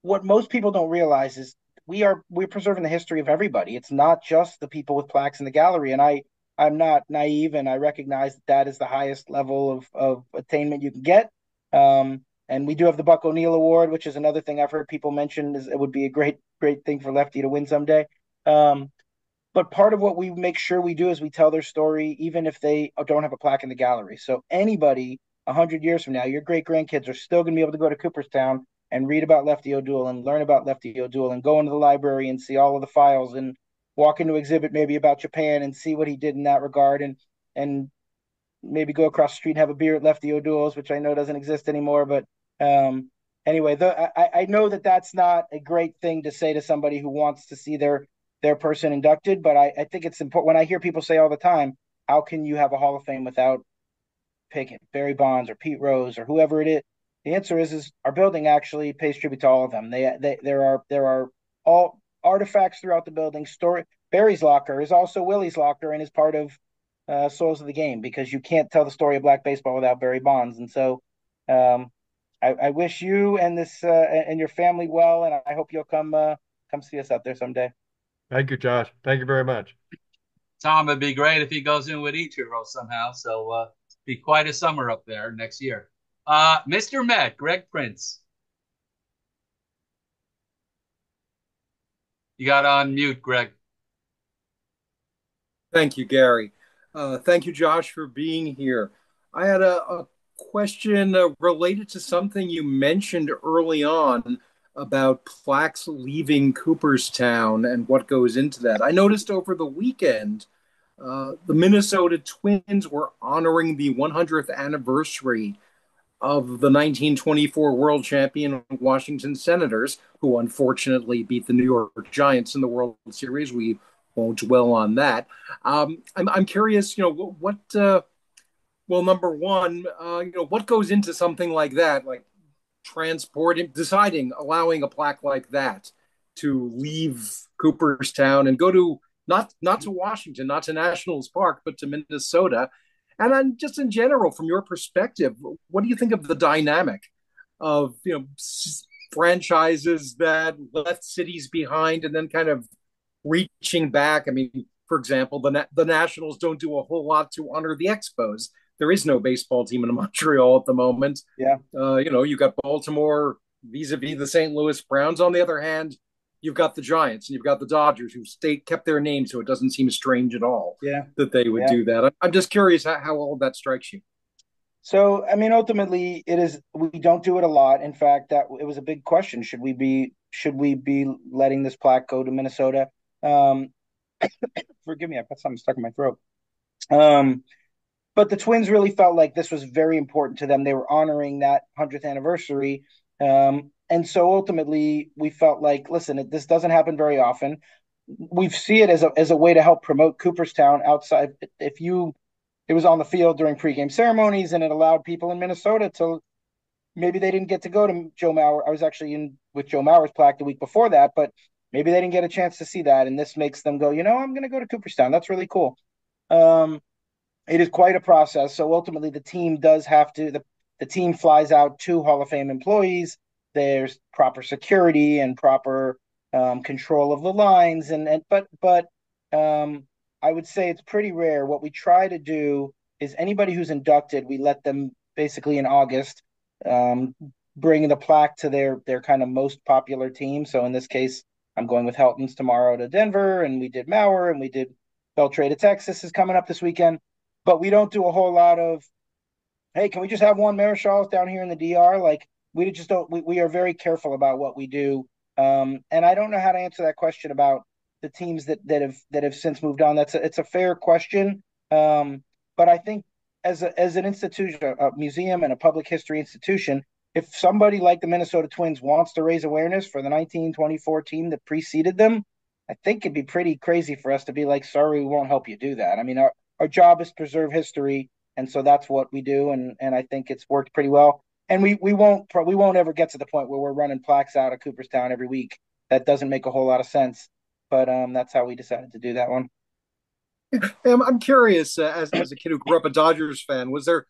what most people don't realize is we're preserving the history of everybody. It's not just the people with plaques in the gallery. And I'm not naive, and I recognize that is the highest level of attainment you can get. And we do have the Buck O'Neill Award, which is another thing I've heard people mention it would be a great thing for Lefty to win someday. But part of what we make sure we do is we tell their story, even if they don't have a plaque in the gallery. So anybody 100 years from now, your great grandkids are still going to be able to go to Cooperstown and read about Lefty O'Doul and learn about Lefty O'Doul and go into the library and see all of the files and walk into exhibit maybe about Japan and see what he did in that regard, and maybe go across the street and have a beer at Lefty O'Doul's, which I know doesn't exist anymore. But anyway, I know that that's not a great thing to say to somebody who wants to see their person inducted, but I think it's important. When I hear people say all the time, how can you have a Hall of Fame without picking Barry Bonds or Pete Rose or whoever it is? The answer is our building actually pays tribute to all of them. There are all artifacts throughout the building. Barry's locker is also Willie's locker and is part of Souls of the Game, because you can't tell the story of black baseball without Barry Bonds. And so I wish you and this and your family well, and I hope you'll come see us out there someday. Thank you, Josh. Thank you very much. Tom, it'd be great if he goes in with Ichiro somehow. So be quite a summer up there next year. Mr. Met, Greg Prince. You got on mute, Greg. Thank you, Gary. Thank you, Josh, for being here. I had a question related to something you mentioned early on about plaques leaving Cooperstown and what goes into that. I noticed over the weekend, the Minnesota Twins were honoring the 100th anniversary of the 1924 world champion Washington Senators, who unfortunately beat the New York Giants in the World Series. We won't dwell on that. I'm curious, what, well, number one, what goes into something like that, like allowing a plaque like that to leave Cooperstown and go to, not to Washington, not to Nationals Park, but to Minnesota. And then just in general, from your perspective, what do you think of the dynamic of, franchises that left cities behind and then kind of reaching back? I mean, for example, the Nationals don't do a whole lot to honor the Expos. There is no baseball team in Montreal at the moment. Yeah. You got Baltimore vis-a-vis the St. Louis Browns. On the other hand, you've got the Giants and you've got the Dodgers, who kept their name, so it doesn't seem strange at all that they would do that. I'm just curious how all of that strikes you. So, I mean, ultimately, we don't do it a lot. In fact, that it was a big question. Should we be letting this plaque go to Minnesota? Forgive me, I've got something stuck in my throat. But the Twins really felt like this was very important to them. They were honoring that 100th anniversary. And so ultimately, we felt like, listen, this doesn't happen very often. We see it as a way to help promote Cooperstown outside. It was on the field during pregame ceremonies, and it allowed people in Minnesota to, maybe they didn't get to go to Joe Mauer. I was actually in with Joe Mauer's plaque the week before that, but maybe they didn't get a chance to see that. And this makes them go, I'm going to go to Cooperstown. That's really cool. It is quite a process. So ultimately, the team does have to, the team flies out 2 Hall of Fame employees. There's proper security and proper control of the lines. But I would say it's pretty rare. What we try to do is anybody who's inducted, we let them basically in August bring the plaque to their kind of most popular team. So in this case, I'm going with Helton's tomorrow to Denver, and we did Mauer, and we did Beltray to Texas is coming up this weekend. But we don't do a whole lot of, hey, can we just have one Marischal's down here in the DR? Like, we just don't. We are very careful about what we do. And I don't know how to answer that question about the teams that have since moved on. It's a fair question. But I think as an institution, a museum and a public history institution, if somebody like the Minnesota Twins wants to raise awareness for the 1924 team that preceded them, I think it'd be pretty crazy for us to be like, sorry, we won't help you do that. I mean, our job is to preserve history, and so that's what we do, and I think it's worked pretty well. And we won't ever get to the point where we're running plaques out of Cooperstown every week. That doesn't make a whole lot of sense, but that's how we decided to do that one. I'm curious, as a kid who grew up a Dodgers fan, was there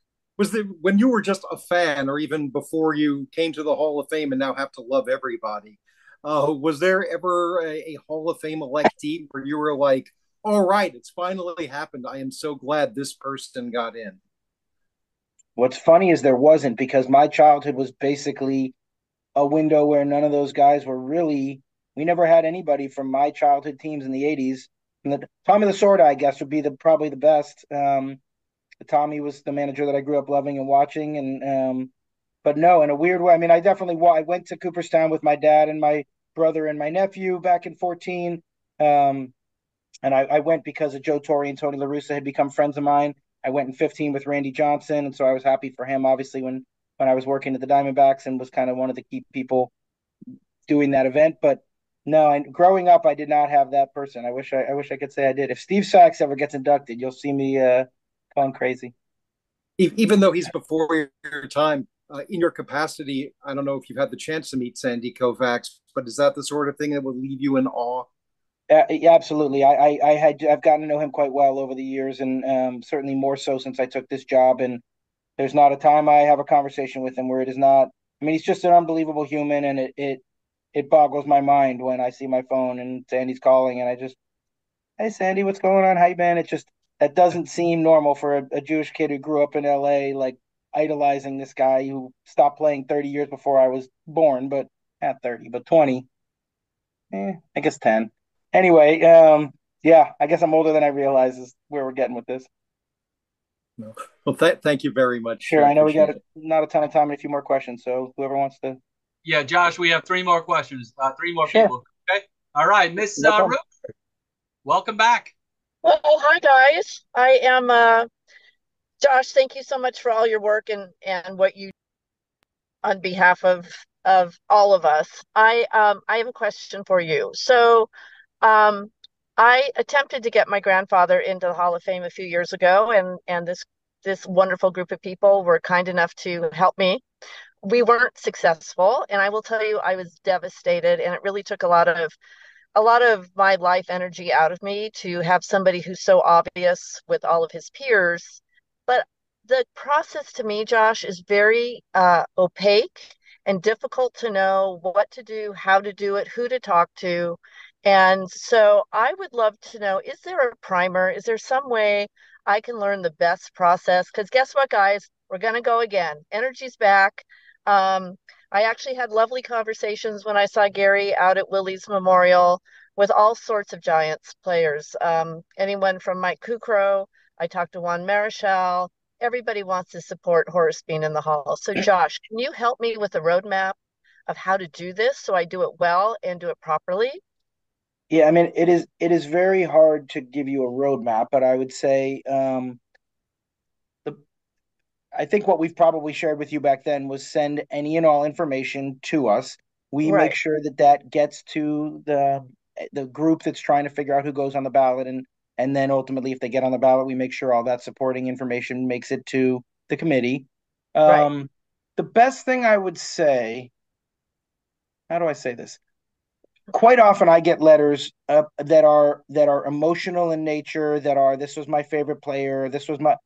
when you were just a fan, or even before you came to the Hall of Fame and now have to love everybody, was there ever a Hall of Fame electee where you were like, all right, it's finally happened. I am so glad this person got in? What's funny is there wasn't, because my childhood was basically a window where none of those guys were really, we never had anybody from my childhood teams in the 80s. And Tommy Lasorda, I guess, would be probably the best. Tommy was the manager that I grew up loving and watching. but no, in a weird way. I mean, I went to Cooperstown with my dad and my brother and my nephew back in 14. Um, and I went because of Joe Torre and Tony La Russa had become friends of mine. I went in 15 with Randy Johnson, and so I was happy for him, obviously, when I was working at the Diamondbacks and was kind of one of the key people doing that event. But no, and growing up, I did not have that person. I wish I could say I did. If Steve Sachs ever gets inducted, you'll see me going crazy. Even though he's before your time, in your capacity, I don't know if you've had the chance to meet Sandy Koufax, but is that the sort of thing that would leave you in awe? Yeah, absolutely. I've gotten to know him quite well over the years, and certainly more so since I took this job. And there's not a time I have a conversation with him where it is not. I mean, he's just an unbelievable human, and it boggles my mind when I see my phone and Sandy's calling, and I just, hey Sandy, what's going on? How you been? It just that doesn't seem normal for a Jewish kid who grew up in L.A. like idolizing this guy who stopped playing 30 years before I was born, but not 30, but 20. I guess 10. Anyway, yeah, I guess I'm older than I realize is where we're getting with this. No. Well, thank you very much. Sure, I know we got not a ton of time and a few more questions, so whoever wants to. Yeah, Josh, we have three more questions. Three more Sure. people. Okay. All right, Miss No problem. Ruth, welcome back. Well, hi guys. I am Josh, thank you so much for all your work and what you on behalf of all of us. I have a question for you. So, I attempted to get my grandfather into the Hall of Fame a few years ago, and this wonderful group of people were kind enough to help me. We weren't successful, and I will tell you, I was devastated, and it really took a lot of my life energy out of me to have somebody who's so obvious with all of his peers. But the process to me, Josh, is very opaque and difficult to know what to do, how to do it, who to talk to. And so I would love to know, is there a primer? Is there some way I can learn the best process? Because guess what, guys? We're going to go again. Energy's back. I actually had lovely conversations when I saw Gary out at Willie's Memorial with all sorts of Giants players. Anyone from Mike Kukrow. I talked to Juan Marichal. Everybody wants to support Horace Bean in the Hall. So, Josh, can you help me with a roadmap of how to do this so I do it well and do it properly? Yeah, I mean, it is very hard to give you a roadmap, but I would say I think what we've probably shared with you back then was send any and all information to us. We Right. make sure that gets to the group that's trying to figure out who goes on the ballot, and then ultimately, if they get on the ballot, we make sure all that supporting information makes it to the committee. Right. The best thing I would say, how do I say this? Quite often I get letters that are emotional in nature, that are this was my favorite player, this was my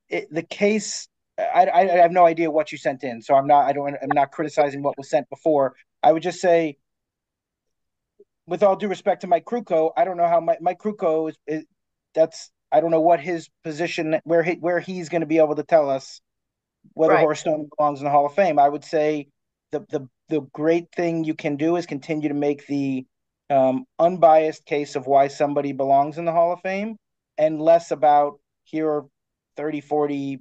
the case. I have no idea what you sent in, so I'm not criticizing what was sent before. I would just say, with all due respect to Mike Krukow, I don't know how Mike Krukow is that's I don't know what his position where he's going to be able to tell us whether Right. Horace Stone belongs in the Hall of Fame. I would say the great thing you can do is continue to make the unbiased case of why somebody belongs in the Hall of Fame, and less about here are 30, 40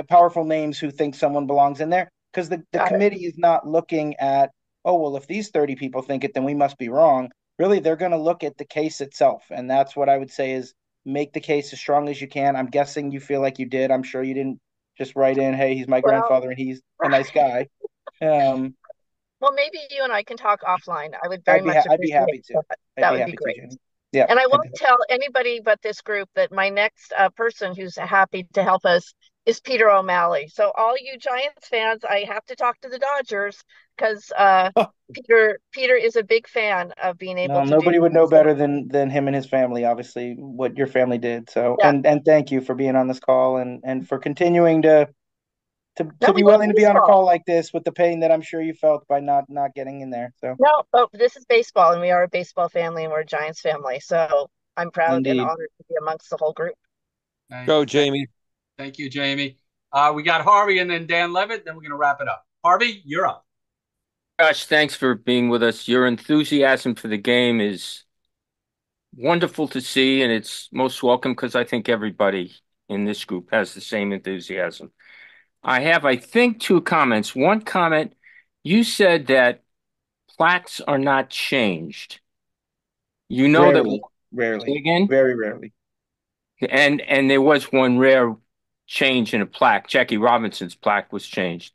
powerful names who think someone belongs in there. Because the committee is not looking at, oh, well, if these 30 people think it, then we must be wrong. Really, they're going to look at the case itself. And that's what I would say is make the case as strong as you can. I'm guessing you feel like you did. I'm sure you didn't just write in, hey, he's my grandfather and he's a nice guy. Well, maybe you and I can talk offline. I would very much I'd be happy appreciate to. that. I'd That be would be happy to, great. Jenny. Yeah. And I won't tell anybody but this group that my next person who's happy to help us is Peter O'Malley. So all you Giants fans, I have to talk to the Dodgers because Peter is a big fan of being able to nobody do would know so. better than him and his family, obviously, what your family did. So, Yeah. and thank you for being on this call and for continuing to No, be we love willing to be on a baseball. call like this with the pain that I'm sure you felt by not getting in there. So, No, oh, this is baseball, and we are a baseball family, and we're a Giants family. So I'm proud and indeed. honored to be amongst the whole group. Go, Jamie. Thank you, Jamie. We got Harvey and then Dan Levitt. Then we're going to wrap it up. Harvey, you're up. Josh, thanks for being with us. Your enthusiasm for the game is wonderful to see, and it's most welcome because I think everybody in this group has the same enthusiasm. I have, I think, two comments. One comment, you said that plaques are not changed. You know that, Rarely, say rarely, again, very rarely. and there was one rare change in a plaque. Jackie Robinson's plaque was changed.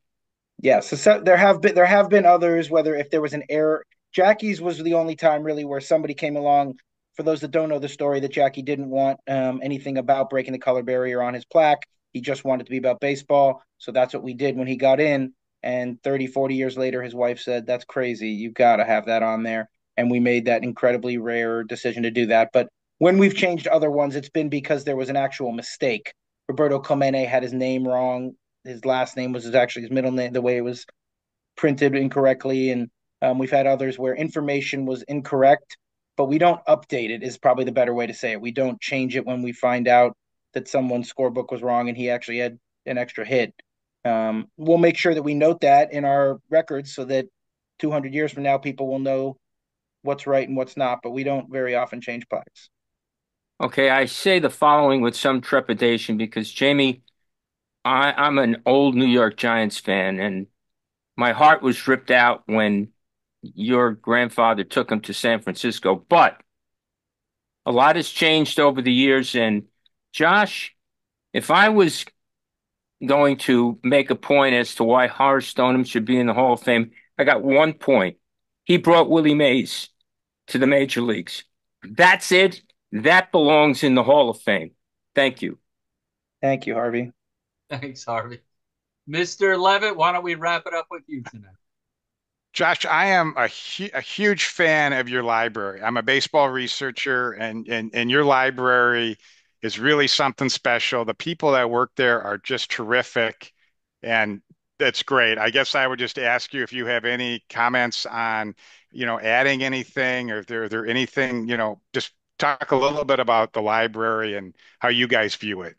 Yeah, so there have been others. Whether if there was an error, Jackie's was the only time really where somebody came along. For those that don't know the story, that Jackie didn't want anything about breaking the color barrier on his plaque. He just wanted to be about baseball. So that's what we did when he got in. And 30, 40 years later, his wife said, "That's crazy. You got to have that on there." And we made that incredibly rare decision to do that. But when we've changed other ones, it's been because there was an actual mistake. Roberto Clemente had his name wrong. His last name was actually his middle name, the way it was printed incorrectly. And we've had others where information was incorrect, but we don't update it, is probably the better way to say it. We don't change it when we find out that someone's scorebook was wrong and he actually had an extra hit. We'll make sure that we note that in our records so that 200 years from now, people will know what's right and what's not, but we don't very often change plaques. Okay, I say the following with some trepidation because Jamie, I'm an old New York Giants fan, and my heart was ripped out when your grandfather took him to San Francisco. But a lot has changed over the years. And Josh, if I was going to make a point as to why Horace Stoneham should be in the Hall of Fame, I got one point. He brought Willie Mays to the major leagues. That's it. That belongs in the Hall of Fame. Thank you. Thank you, Harvey. Thanks, Harvey. Mr. Levitt, why don't we wrap it up with you tonight? Josh, I am a huge fan of your library. I'm a baseball researcher, and your library is really something special. The people that work there are just terrific, and that's great. I guess I would just ask you if you have any comments on, adding anything, or if there anything, just talk a little bit about the library and how you guys view it.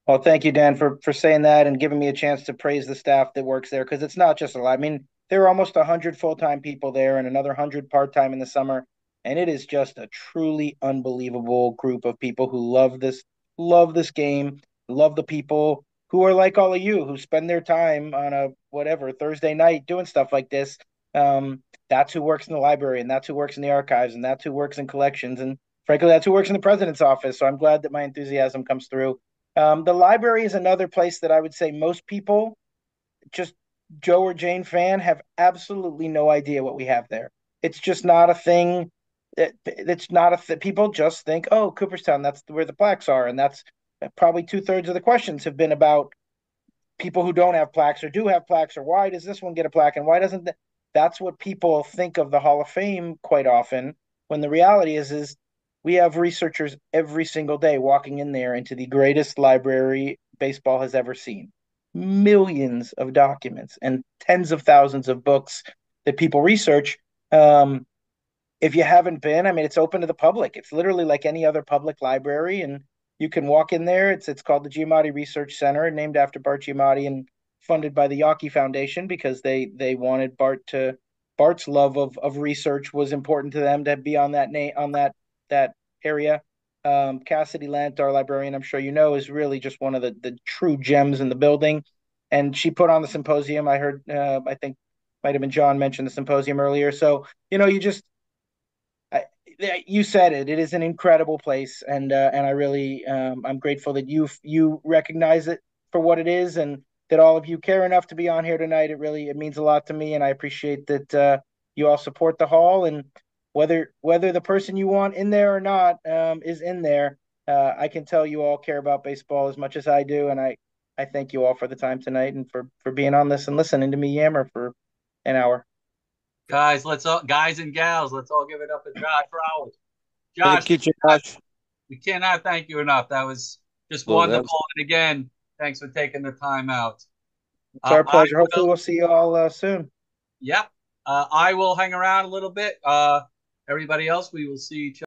Well, thank you, Dan, for saying that and giving me a chance to praise the staff that works there, because it's not just a lot. I mean, there are almost 100 full-time people there and another 100 part-time in the summer, and it is just a truly unbelievable group of people who love this game, love the people who are like all of you, who spend their time on a whatever Thursday night doing stuff like this. That's who works in the library, and that's who works in the archives, and that's who works in collections, and frankly, that's who works in the president's office. So I'm glad that my enthusiasm comes through. The library is another place that I would say most people, just Joe or Jane fan, have absolutely no idea what we have there. It's just not a thing. It's not a people just think, oh, Cooperstown, that's where the plaques are, and that's probably 2/3 of the questions have been about people who don't have plaques or do have plaques, or why does this one get a plaque and why doesn't that's what people think of the Hall of Fame quite often, when the reality is we have researchers every single day walking in there into the greatest library baseball has ever seen. Millions of documents and tens of thousands of books that people research. If you haven't been, I mean, it's open to the public. It's literally like any other public library, and you can walk in there. It's called the Giamatti Research Center, named after Bart Giamatti and funded by the Yawkey Foundation, because they wanted Bart's love of research was important to them to be on that area. Cassidy Lant, our librarian, I'm sure you know, is really just one of the true gems in the building. And she put on the symposium. I heard, I think might have been John mentioned the symposium earlier. So, you said it. It is an incredible place, and I really I'm grateful that you recognize it for what it is, and that all of you care enough to be on here tonight. It means a lot to me, and I appreciate that you all support the hall. And whether the person you want in there or not is in there, I can tell you all care about baseball as much as I do, and I thank you all for the time tonight and for being on this and listening to me yammer for an hour. Guys, guys and gals, let's all give it up to Josh Rawitch. Josh, Thank you, Josh. we cannot thank you enough. That was just Well, wonderful. And again, thanks for taking the time out. It's our pleasure. Hopefully we'll see you all soon. Yep. I will hang around a little bit. Everybody else, we will see each other.